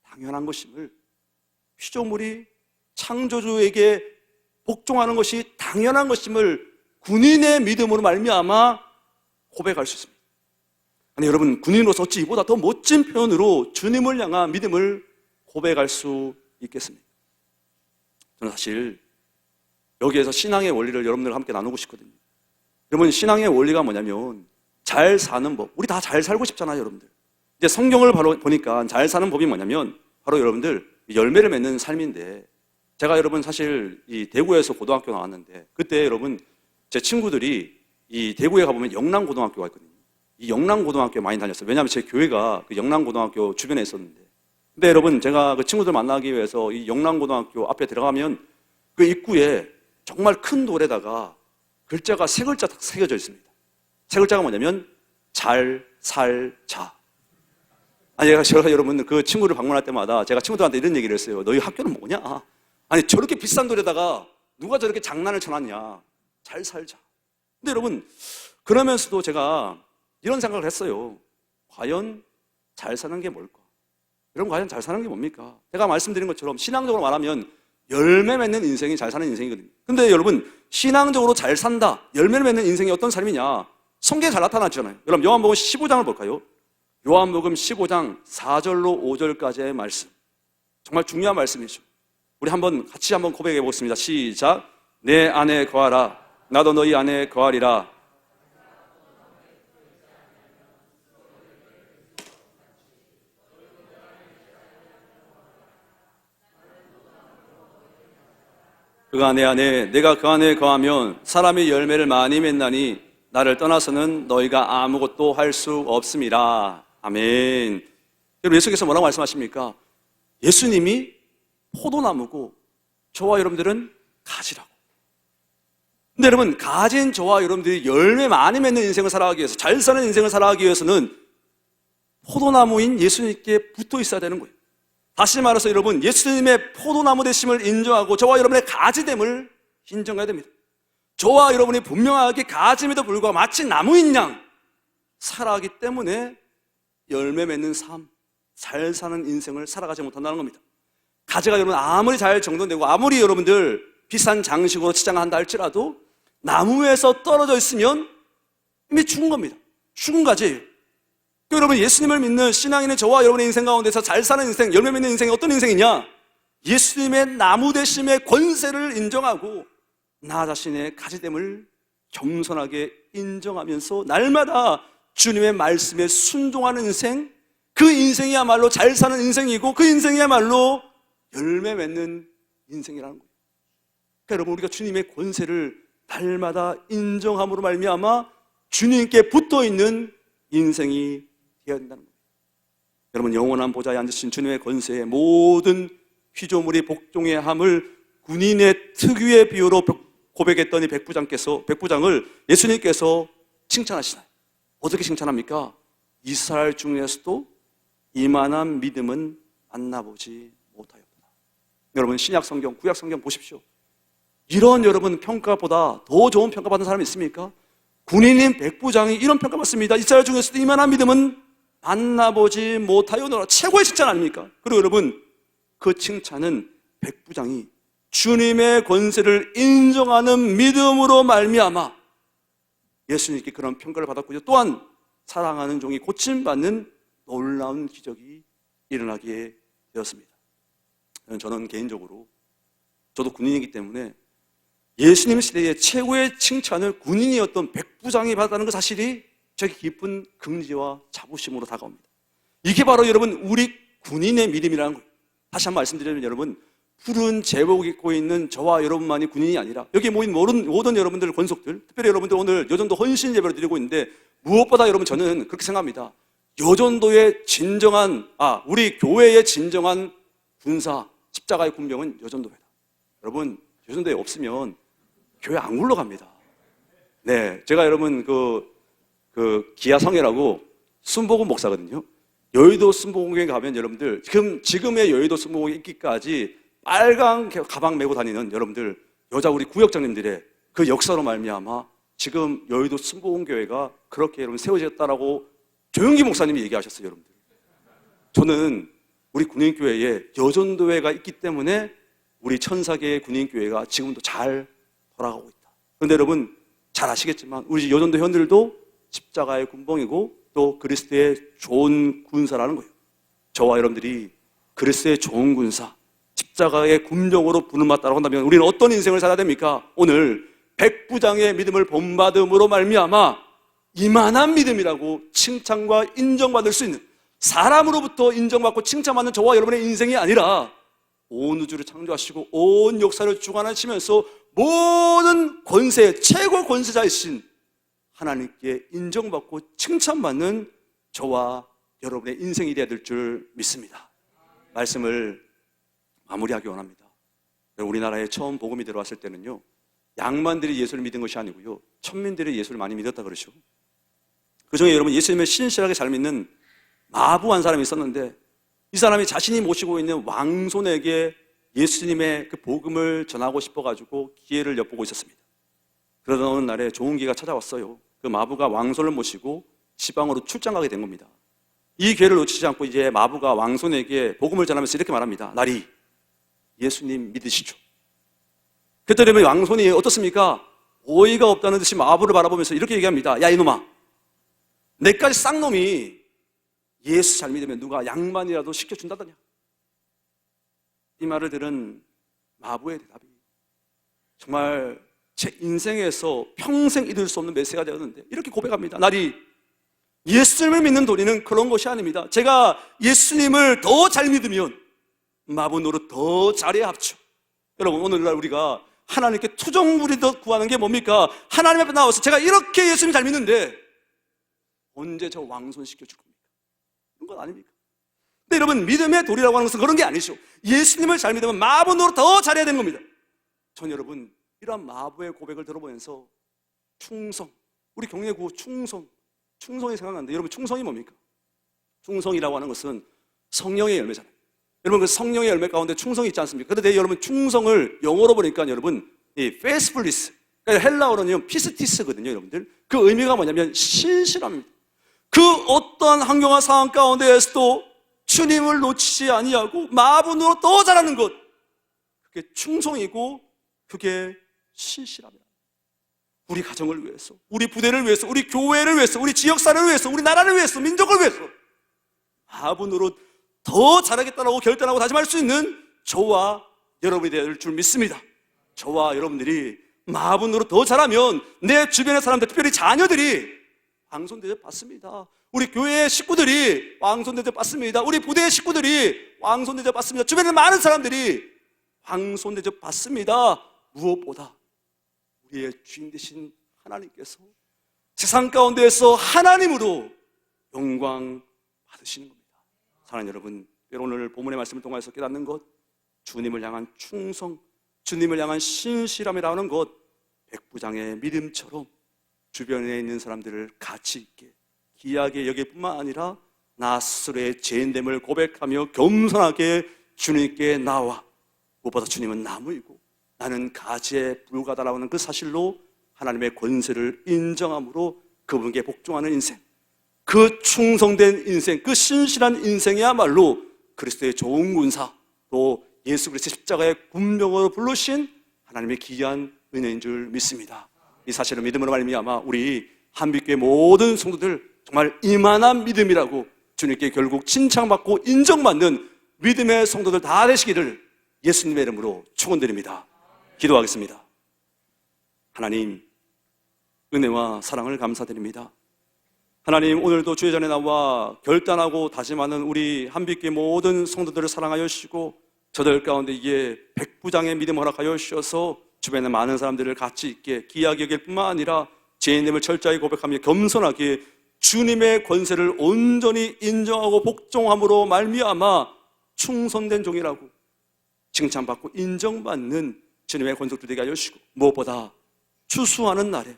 당연한 것임을, 피조물이 창조주에게 복종하는 것이 당연한 것임을 군인의 믿음으로 말미암아 고백할 수 있습니다. 아니 여러분, 군인으로서 어찌 이보다 더 멋진 표현으로 주님을 향한 믿음을 고백할 수 있겠습니까? 저는 사실 여기에서 신앙의 원리를 여러분들과 함께 나누고 싶거든요. 여러분, 신앙의 원리가 뭐냐면 잘 사는 법. 우리 다 잘 살고 싶잖아요, 여러분들. 이제 성경을 바로 보니까 잘 사는 법이 뭐냐면 바로 여러분들 열매를 맺는 삶인데, 제가 여러분 사실 이 대구에서 고등학교 나왔는데 그때 여러분 제 친구들이 이 대구에 가보면 영랑고등학교가 있거든요. 이 영랑고등학교에 많이 다녔어요. 왜냐하면 제 교회가 그 영랑고등학교 주변에 있었는데, 근데 여러분 제가 그 친구들 만나기 위해서 이 영랑고등학교 앞에 들어가면 그 입구에 정말 큰 돌에다가 글자가 세 글자 딱 새겨져 있습니다. 세 글자가 뭐냐면 잘 살자. 아니 제가 여러분 그 친구를 방문할 때마다 제가 친구들한테 이런 얘기를 했어요. 너희 학교는 뭐냐? 아니 저렇게 비싼 돌에다가 누가 저렇게 장난을 쳐놨냐? 잘 살자. 근데 여러분 그러면서도 제가 이런 생각을 했어요. 과연 잘 사는 게 뭘까? 여러분 과연 잘 사는 게 뭡니까? 제가 말씀드린 것처럼 신앙적으로 말하면 열매 맺는 인생이 잘 사는 인생이거든요. 근데 여러분 신앙적으로 잘 산다, 열매를 맺는 인생이 어떤 삶이냐? 성경에 잘 나타나잖아요. 여러분 요한복음 15장을 볼까요? 요한복음 15장 4절로 5절까지의 말씀, 정말 중요한 말씀이죠. 우리 같이 한번 고백해 보겠습니다. 시작. 내 안에 거하라, 나도 너희 안에 거하리라. 그가 내 안에 내가 그 안에 거하면 사람이 열매를 많이 맺나니 나를 떠나서는 너희가 아무것도 할 수 없음이라. 아멘. 여러분 예수께서 뭐라고 말씀하십니까? 예수님이 포도나무고 저와 여러분들은 가지라고. 근데 여러분 가진 저와 여러분들이 열매 많이 맺는 인생을 살아가기 위해서, 잘 사는 인생을 살아가기 위해서는 포도나무인 예수님께 붙어 있어야 되는 거예요. 다시 말해서 여러분 예수님의 포도나무 되심을 인정하고 저와 여러분의 가지됨을 인정해야 됩니다. 저와 여러분이 분명하게 가짐에도 불구하고 마치 나무인 양 살아가기 때문에 열매 맺는 삶, 잘 사는 인생을 살아가지 못한다는 겁니다. 가지가 여러분 아무리 잘 정돈되고 아무리 여러분들 비싼 장식으로 치장한다 할지라도 나무에서 떨어져 있으면 이미 죽은 겁니다. 죽은 가지예요. 여러분 예수님을 믿는 신앙 있는 저와 여러분의 인생 가운데서 잘 사는 인생, 열매 맺는 인생이 어떤 인생이냐? 예수님의 나무 되심의 권세를 인정하고 나 자신의 가지됨을 겸손하게 인정하면서 날마다 주님의 말씀에 순종하는 인생, 그 인생이야말로 잘 사는 인생이고 그 인생이야말로 열매 맺는 인생이라는 거예요. 그러니까 여러분 우리가 주님의 권세를 날마다 인정함으로 말미암아 주님께 붙어있는 인생이 되어야 된다는 거예요. 여러분 영원한 보좌에 앉으신 주님의 권세에 모든 피조물이 복종해야 함을 군인의 특유의 비유로 고백했던 이 백부장을 예수님께서 칭찬하시나요? 어떻게 칭찬합니까? 이스라엘 중에서도 이만한 믿음은 만나보지 못하였구나. 여러분 신약 성경, 구약 성경 보십시오. 이런 여러분 평가보다 더 좋은 평가받은 사람이 있습니까? 군인인 백부장이 이런 평가받습니다. 이스라엘 중에서도 이만한 믿음은 만나보지 못하였노라. 최고의 칭찬 아닙니까? 그리고 여러분 그 칭찬은 백부장이 주님의 권세를 인정하는 믿음으로 말미암아 예수님께 그런 평가를 받았고요. 또한 사랑하는 종이 고침받는 놀라운 기적이 일어나게 되었습니다. 저는 개인적으로 저도 군인이기 때문에 예수님 시대의 최고의 칭찬을 군인이었던 백부장이 받았다는 그 사실이 저에게 깊은 긍지와 자부심으로 다가옵니다. 이게 바로 여러분 우리 군인의 믿음이라는 거예요. 다시 한번 말씀드리면 여러분 푸른 제복 입고 있는 저와 여러분만이 군인이 아니라 여기 모인 모든 여러분들 권속들, 특별히 여러분들 오늘 여전도 헌신 예배를 드리고 있는데 무엇보다 여러분 저는 그렇게 생각합니다. 여전도의 진정한 우리 교회의 진정한 군사 십자가의 군병은 여전도회다. 여러분 여전도에 없으면 교회 안 굴러갑니다. 네, 제가 여러분 그 기아성이라고 순복음 목사거든요. 여의도 순복음교회 가면 여러분들 지금의 여의도 순복음교회 있기까지 빨간 가방 메고 다니는 여러분들 여자 우리 구역장님들의 그 역사로 말미암아 지금 여의도 순복음교회가 그렇게 여러분 세워졌다라고 조영기 목사님이 얘기하셨어요. 여러분들 저는 우리 군인교회에 여전도회가 있기 때문에 우리 천사계의 군인교회가 지금도 잘 돌아가고 있다. 그런데 여러분 잘 아시겠지만 우리 여전도 회원들도 십자가의 군봉이고 또 그리스도의 좋은 군사라는 거예요. 저와 여러분들이 그리스도의 좋은 군사, 십자가의 군병으로 부름받다라고 한다면 우리는 어떤 인생을 살아야 됩니까? 오늘 백부장의 믿음을 본받음으로 말미암아 이만한 믿음이라고 칭찬과 인정받을 수 있는, 사람으로부터 인정받고 칭찬받는 저와 여러분의 인생이 아니라 온 우주를 창조하시고 온 역사를 주관하시면서 모든 권세, 최고 권세자이신 하나님께 인정받고 칭찬받는 저와 여러분의 인생이 되어야 될 줄 믿습니다. 말씀을 마무리하기 원합니다. 우리나라에 처음 복음이 들어왔을 때는요, 양만들이 예수를 믿은 것이 아니고요, 천민들이 예수를 많이 믿었다 그러죠. 그 중에 여러분 예수님을 신실하게 잘 믿는 마부 한 사람이 있었는데, 이 사람이 자신이 모시고 있는 왕손에게 예수님의 그 복음을 전하고 싶어가지고 기회를 엿보고 있었습니다. 그러던 어느 날에 좋은 기회가 찾아왔어요. 그 마부가 왕손을 모시고 지방으로 출장 가게 된 겁니다. 이 기회를 놓치지 않고 이제 마부가 왕손에게 복음을 전하면서 이렇게 말합니다. 나리, 예수님 믿으시죠. 그때 왕손이 어떻습니까? 오이가 없다는 듯이 마부를 바라보면서 이렇게 얘기합니다. 야 이놈아, 내까지 쌍놈이 예수 잘 믿으면 누가 양만이라도 시켜준다더냐. 이 말을 들은 마부의 대답이 정말 제 인생에서 평생 잊을 수 없는 메시지가 되었는데, 이렇게 고백합니다. 나리, 예수님을 믿는 도리는 그런 것이 아닙니다. 제가 예수님을 더 잘 믿으면 마부 노릇 더 잘해야 합죠. 여러분, 오늘날 우리가 하나님께 투정 부리듯 구하는 게 뭡니까? 하나님 앞에 나와서 제가 이렇게 예수님 잘 믿는데 언제 저 왕손 시켜줄 겁니까? 그런 건 아닙니까? 근데 여러분, 믿음의 도리라고 하는 것은 그런 게 아니죠. 예수님을 잘 믿으면 마부 노릇 더 잘해야 되는 겁니다. 전 여러분, 이러한 마부의 고백을 들어보면서 충성, 우리 경례구호 충성이 생각나는데, 여러분 충성이 뭡니까? 충성이라고 하는 것은 성령의 열매잖아요. 여러분, 그 성령의 열매 가운데 충성이 있지 않습니까? 그런데 여러분 충성을 영어로 보니까 여러분 이 faithfulness, 그러니까 헬라어로는 피스티스거든요. 여러분들 그 의미가 뭐냐면 신실함입니다. 그 어떠한 환경과 상황 가운데에서도 주님을 놓치지 아니하고 마분으로 더 잘하는 것, 그게 충성이고 그게 신실함이다. 우리 가정을 위해서, 우리 부대를 위해서, 우리 교회를 위해서, 우리 지역사를 위해서, 우리 나라를 위해서, 민족을 위해서 마분으로 더 잘하겠다라고 결단하고 다짐할 수 있는 저와 여러분이 될 줄 믿습니다. 저와 여러분들이 마분으로 더 잘하면 내 주변의 사람들, 특별히 자녀들이 왕손 대접 받습니다. 우리 교회의 식구들이 왕손 대접 받습니다. 우리 부대의 식구들이 왕손 대접 받습니다. 주변에 많은 사람들이 왕손 대접 받습니다. 무엇보다 우리의 주인 되신 하나님께서 세상 가운데에서 하나님으로 영광 받으시는 겁니다. 사랑하는 여러분, 오늘 본문의 말씀을 통해서 깨닫는 것, 주님을 향한 충성, 주님을 향한 신실함이라는 것, 백부장의 믿음처럼 주변에 있는 사람들을 가치 있게 귀하게 여길 뿐만 아니라 나 스스로의 죄인됨을 고백하며 겸손하게 주님께 나와, 무엇보다 주님은 나무이고 나는 가지에 불과하다라고 하는 그 사실로 하나님의 권세를 인정함으로 그분께 복종하는 인생, 그 충성된 인생, 그 신실한 인생이야말로 그리스도의 좋은 군사, 또 예수 그리스도의 십자가의 군병으로 부르신 하나님의 귀한 은혜인 줄 믿습니다. 이 사실을 믿음으로 말미암아 우리 한빛교회 모든 성도들 정말 이만한 믿음이라고 주님께 결국 칭찬받고 인정받는 믿음의 성도들 다 되시기를 예수님의 이름으로 축원드립니다. 기도하겠습니다. 하나님, 은혜와 사랑을 감사드립니다. 하나님, 오늘도 주의 전에 나와 결단하고 다짐하는 우리 한빛교회 모든 성도들을 사랑하여 주시고 저들 가운데 이게 백부장의 믿음 허락하여 주셔서 주변에 많은 사람들을 가치 있게 귀하게 여길 뿐만 아니라 죄인됨을 철저히 고백하며 겸손하게 주님의 권세를 온전히 인정하고 복종함으로 말미암아 충성된 종이라고 칭찬받고 인정받는 주님의 권속들 되게 하여 주시고, 무엇보다 추수하는 날에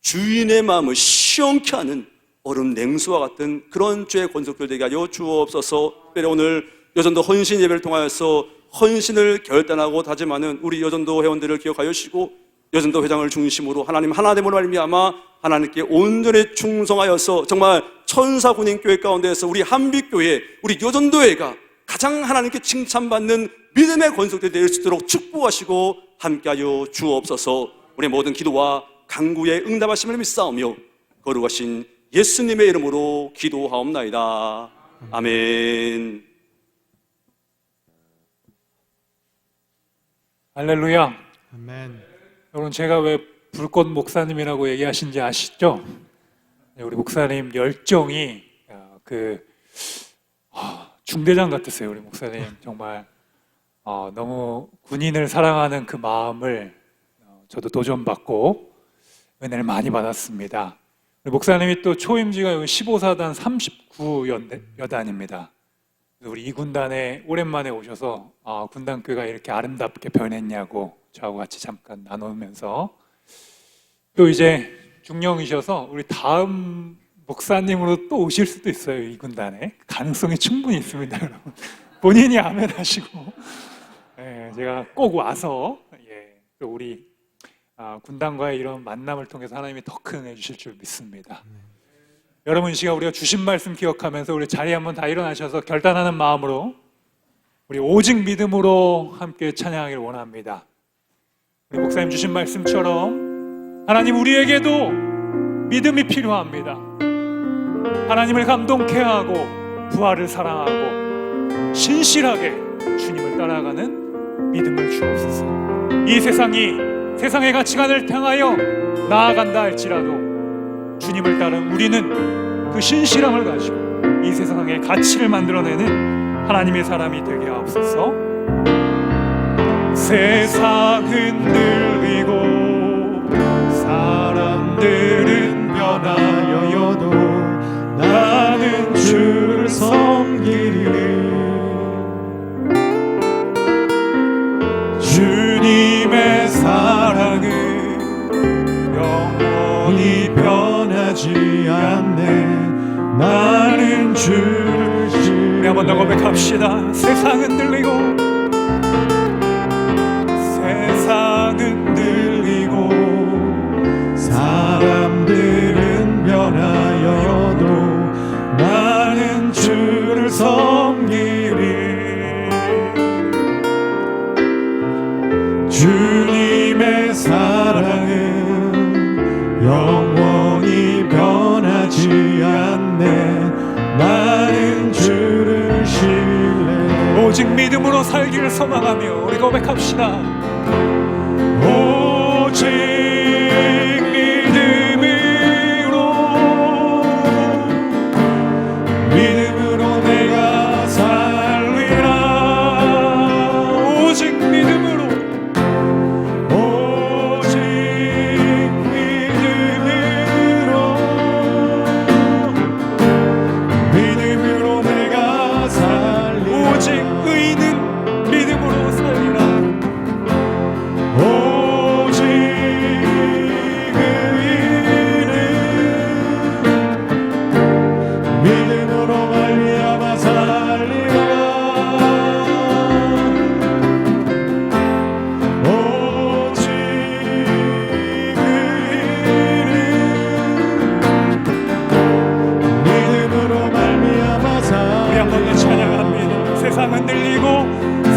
주인의 마음을 시원케 하는 얼음 냉수와 같은 그런 주의 권속들 되게 하여 주옵소서. 특별히 오늘 여전도 헌신 예배를 통하여서 헌신을 결단하고 다짐하는 우리 여전도 회원들을 기억하여 주시고, 여전도 회장을 중심으로 하나님 하나됨으로 말미암아 하나님께 온전히 충성하여서 정말 천사 군인 교회 가운데에서 우리 한빛교회, 우리 여전도회가 가장 하나님께 칭찬받는 믿음의 권속들이 될 수 있도록 축복하시고 함께하여 주옵소서. 우리의 모든 기도와 간구에 응답하심을 믿사오며 거룩하신 예수님의 이름으로 기도하옵나이다. 아멘. 할렐루야. 아멘. 여러분, 제가 왜 불꽃 목사님이라고 얘기하신지 아시죠? 우리 목사님 열정이 중대장 같았어요. 우리 목사님 정말 너무 군인을 사랑하는 그 마음을 저도 도전받고 은혜를 많이 받았습니다. 우리 목사님이 또 초임지가 15사단 39여단입니다. 우리 이 군단에 오랜만에 오셔서 군단교회가 이렇게 아름답게 변했냐고 저하고 같이 잠깐 나누면서, 또 이제 중령이셔서 우리 다음 목사님으로 또 오실 수도 있어요. 이 군단에 가능성이 충분히 있습니다. 여러분, 본인이 아멘하시고 제가 꼭 와서 또 우리 군단과의 이런 만남을 통해서 하나님이 더 큰 은혜 주실 줄 믿습니다. 여러분, 이 시간 우리가 주신 말씀 기억하면서 우리 자리에 한번 다 일어나셔서 결단하는 마음으로 우리 오직 믿음으로 함께 찬양하기를 원합니다. 우리 목사님 주신 말씀처럼 하나님, 우리에게도 믿음이 필요합니다. 하나님을 감동케 하고 부활을 사랑하고 신실하게 주님을 따라가는 믿음을 주옵소서. 이 세상의 가치관을 향하여 나아간다 할지라도 주님을 따른 우리는 그 신실함을 가지고 이 세상의 가치를 만들어내는 하나님의 사람이 되게 하옵소서. 세상 흔들리고 사람들은 변하여도 나는 주를 섬기리. 주님의 사랑은 영원히 변하지 않네. 나는 주를 신뢰. 우리 한번 더 고백합시다. 세상 흔들리고 사람들은 변하여도 나는 주를 섬기리. 주님의 사랑은 영원히 변하지 않네. 나는 주를 신뢰. 오직 믿음으로 살기를 소망하며 우리 고백합시다. 오직 믿음으로 내가 살리라. 오직 믿음으로, 오직 믿음으로 내가 살리라. 오직 의인은 믿음으로 살리라. 오직 의인은 믿음으로 말미암아 살리라. 오직 의인은 믿음으로 말미암아 살리라. 우리 한 번 더 찬양합니다. 세상 흔들리고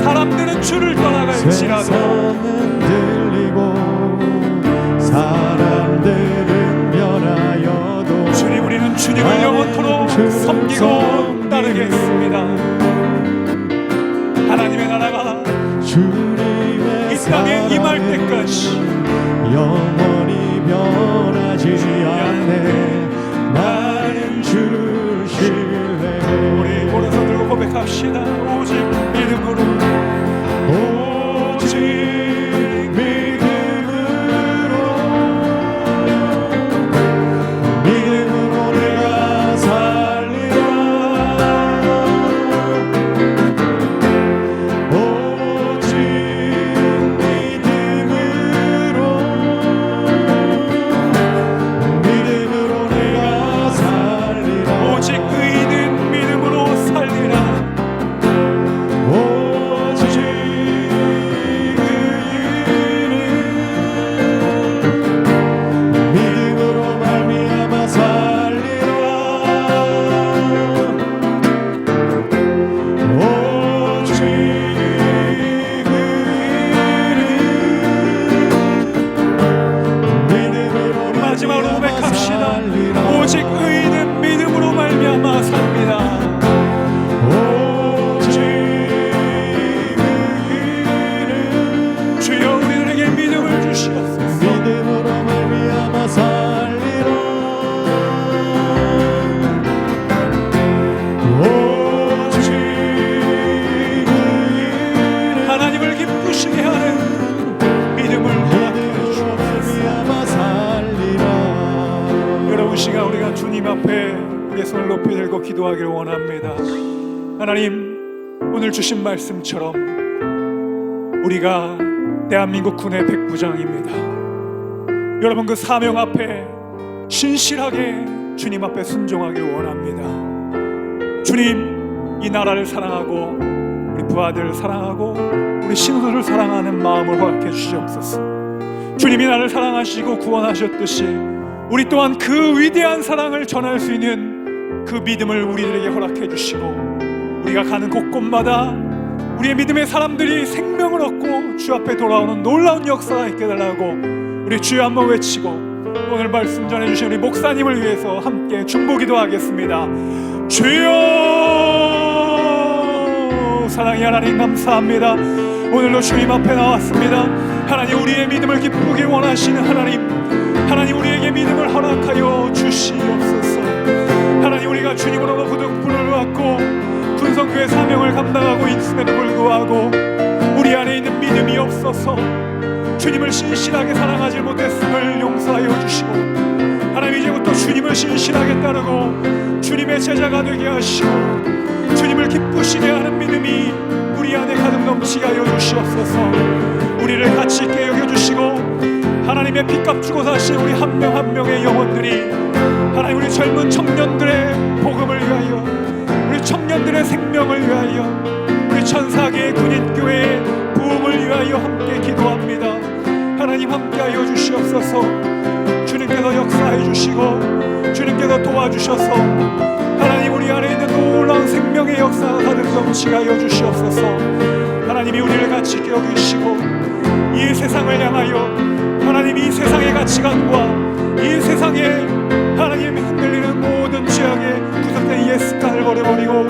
사람들은 주를 떠나갈지라도, 세상은 들리고 사람들은 변하여도 주님, 우리는 주님을 영원토록 섬기고 따르겠습니다. 하나님의 나라가 이 땅에 임할 때까지 영원히 변하지 않네. 나는 주를 신뢰. 우리 오른손 들고 고백합시다. 오직 믿음으로, 오직 믿음으로 내가 살리라. 오직 믿음으로 알고 기도하기를 원합니다. 하나님, 오늘 주신 말씀처럼 우리가 대한민국 군의 백부장입니다. 여러분, 그 사명 앞에 신실하게 주님 앞에 순종하기를 원합니다. 주님, 이 나라를 사랑하고 우리 부하들을 사랑하고 우리 신우들을 사랑하는 마음을 허락해 주시옵소서. 주님이 나를 사랑하시고 구원하셨듯이 우리 또한 그 위대한 사랑을 전할 수 있는 그 믿음을 우리들에게 허락해 주시고, 우리가 가는 곳곳마다 우리의 믿음의 사람들이 생명을 얻고 주 앞에 돌아오는 놀라운 역사가 있게 달라고 우리 주여 한번 외치고, 오늘 말씀 전해주신 우리 목사님을 위해서 함께 중보기도 하겠습니다. 주여, 사랑의 하나님 감사합니다. 오늘도 주님 앞에 나왔습니다. 하나님, 우리의 믿음을 기쁘게 원하시는 하나님, 우리에게 믿음을 허락하여 주시옵소서. 하나님, 우리가 주님으로부터 부름을 받고 군성교회 사명을 감당하고 있음에도 불구하고 우리 안에 있는 믿음이 없어서 주님을 신실하게 사랑하지 못했음을 용서하여 주시고, 하나님, 이제부터 주님을 신실하게 따르고 주님의 제자가 되게 하시고 주님을 기쁘시게 하는 믿음이 우리 안에 가득 넘치게 하여 주시옵소서. 우리를 가치 있게 여겨주시고 하나님의 피값 주고 사신 우리 한 명 한 명의 영혼들이, 하나님, 우리 젊은 청년들의 복음을 위하여, 우리 청년들의 생명을 위하여, 우리 천사계의 군인교회의 부흥을 위하여 함께 기도합니다. 하나님, 함께하여 주시옵소서. 주님께서 역사해 주시고 주님께서 도와주셔서 하나님, 우리 안에 있는 놀라운 생명의 역사가 가득 넘치게 하여 주시옵소서. 하나님이 우리를 가치 있게 여기시고 이 세상을 향하여, 하나님, 이 세상의 가치관과 이 세상에 하나님 흔들리는 모든 죄악의 구석된 옛 습관을 버려버리고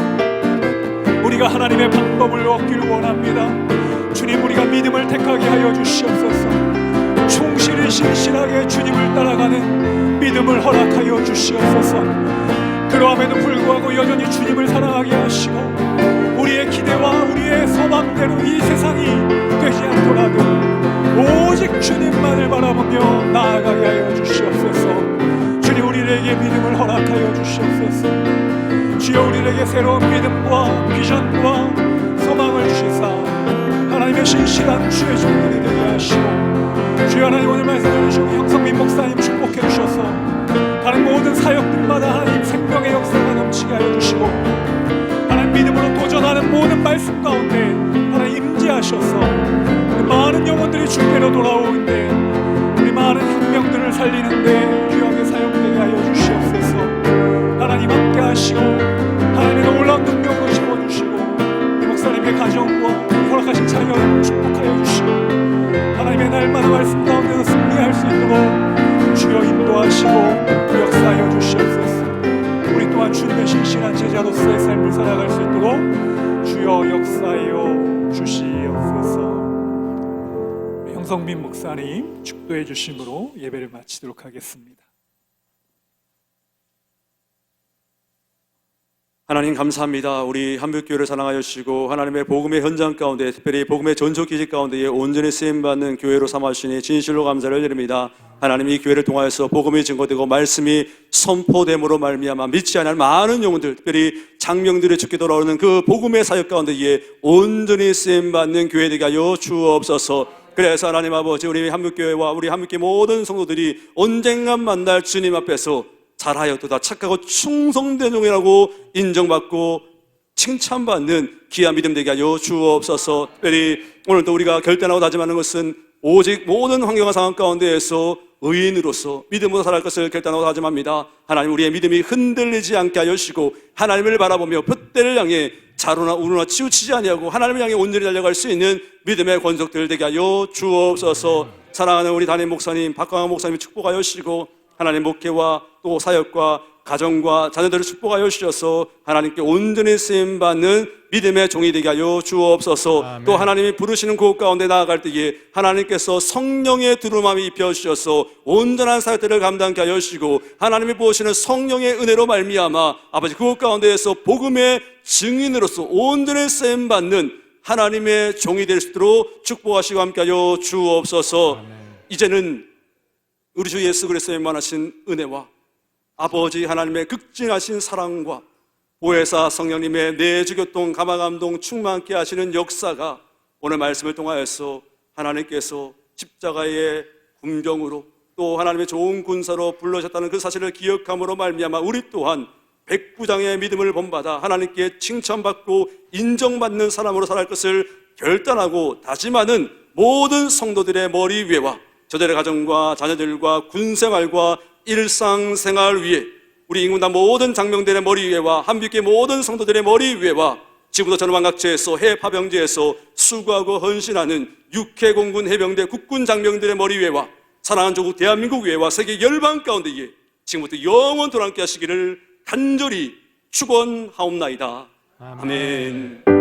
우리가 하나님의 방법을 얻기를 원합니다. 주님, 우리가 믿음을 택하게 하여 주시옵소서. 충실히 신실하게 주님을 따라가는 믿음을 허락하여 주시옵소서. 그러함에도 불구하고 여전히 주님을 사랑하게 하시고 우리의 기대와 우리의 소망대로 이 세상이 되지 않더라도 오직 주님만을 바라보며 나아가게 하여 주시옵소서. 주님, 우리에게 믿음을 허락하여 주시옵소서. 주여, 우리에게 새로운 믿음과 비전과 소망을 주시사 하나님의 신실한 주의 종들이 되게 하시고, 주여 하나님, 오늘 말씀 주시고 형성민 목사님 축복해 주셔서 다른 모든 사역들마다 하나님 생명의 역사가 넘치게 하여 주시고, 하나님, 믿음으로 도전하는 모든 말씀 가운데 하나님 임재하셔서 우리 많은 영혼들이 주께로 돌아오는데, 우리 많은 혁명들을 살리는데 귀하게 사용되게 하여 주시옵소서. 하나님, 함께 하시고 하나님의 놀라운 능력으로 채워주시고 이 목사님의 가정과 허락하신 자녀를 축복하여 주시고 하나님의 날마다 말씀 가운데서 승리할 수 있도록 주여 인도하시고 역사하여 주시옵소서. 우리 또한 주님의 신실한 제자로서의 삶을 살아갈 수 있도록 주여 역사하여 주시옵소서. 형성민 목사님 축도해 주심으로 예배를 마치도록 하겠습니다. 하나님 감사합니다. 우리 한빛교회를 사랑하여 주시고 하나님의 복음의 현장 가운데, 특별히 복음의 전초기직 가운데에 온전히 쓰임받는 교회로 삼아주시니 진실로 감사를 드립니다. 하나님, 이 교회를 통하여서 복음이 증거되고 말씀이 선포됨으로 말미암아 믿지 않을 많은 영혼들, 특별히 장명들이 죽게 돌아오는 그 복음의 사역 가운데에 온전히 쓰임받는 교회 되게 하여 주옵소서. 그래서 하나님 아버지, 우리 한빛교회와 우리 한빛교회 모든 성도들이 언젠간 만날 주님 앞에서 잘하였도다, 착하고 충성된 종이라고 인정받고 칭찬받는 귀한 믿음 되게 하여 주옵소서. 특별히 오늘도 우리가 결단하고 다짐하는 것은 오직 모든 환경과 상황 가운데에서 의인으로서 믿음으로 살아갈 것을 결단하고 다짐합니다. 하나님, 우리의 믿음이 흔들리지 않게 하여 주시고 하나님을 바라보며 푯대를 향해 자로나 우로나 치우치지 아니하고 하나님을 향해 온전히 달려갈 수 있는 믿음의 권속들 되게 하여 주옵소서. 사랑하는 우리 담임 목사님 박광환 목사님 축복하여 주시고 하나님 목회와 또 사역과 가정과 자녀들을 축복하여 주셔서 하나님께 온전히 쓰임받는 믿음의 종이 되게 하여 주옵소서. 아멘. 또 하나님이 부르시는 곳 가운데 나아갈 때에 하나님께서 성령의 두루마음이 입혀주셔서 온전한 사역들을 감당케 하여 주시고 하나님이 부으시는 성령의 은혜로 말미암아 아버지 그곳 가운데에서 복음의 증인으로서 온전히 쓰임받는 하나님의 종이 될 수 있도록 축복하시고 함께하여 주옵소서. 아멘. 이제는 우리 주 예수 그리스도의 만하신 은혜와 아버지 하나님의 극진하신 사랑과 보혜사 성령님의 내주교통 감화감동 충만케 하시는 역사가 오늘 말씀을 통하여서 하나님께서 십자가의 군병으로 또 하나님의 좋은 군사로 불러셨다는 그 사실을 기억함으로 말미암아 우리 또한 백부장의 믿음을 본받아 하나님께 칭찬받고 인정받는 사람으로 살아갈 것을 결단하고 다짐하는 모든 성도들의 머리 위에와 저들의 가정과 자녀들과 군생활과 일상생활 위에 우리 인군단 모든 장병들의 머리 위에와 한빛교회 모든 성도들의 머리 위에와 지금부터 전원각제에서 해파병제에서 수고하고 헌신하는 육해공군 해병대 국군 장병들의 머리 위에와 사랑하는 조국 대한민국 위에와 세계 열방 가운데에 지금부터 영원토록 함께 하시기를 간절히 축원하옵나이다. 아멘.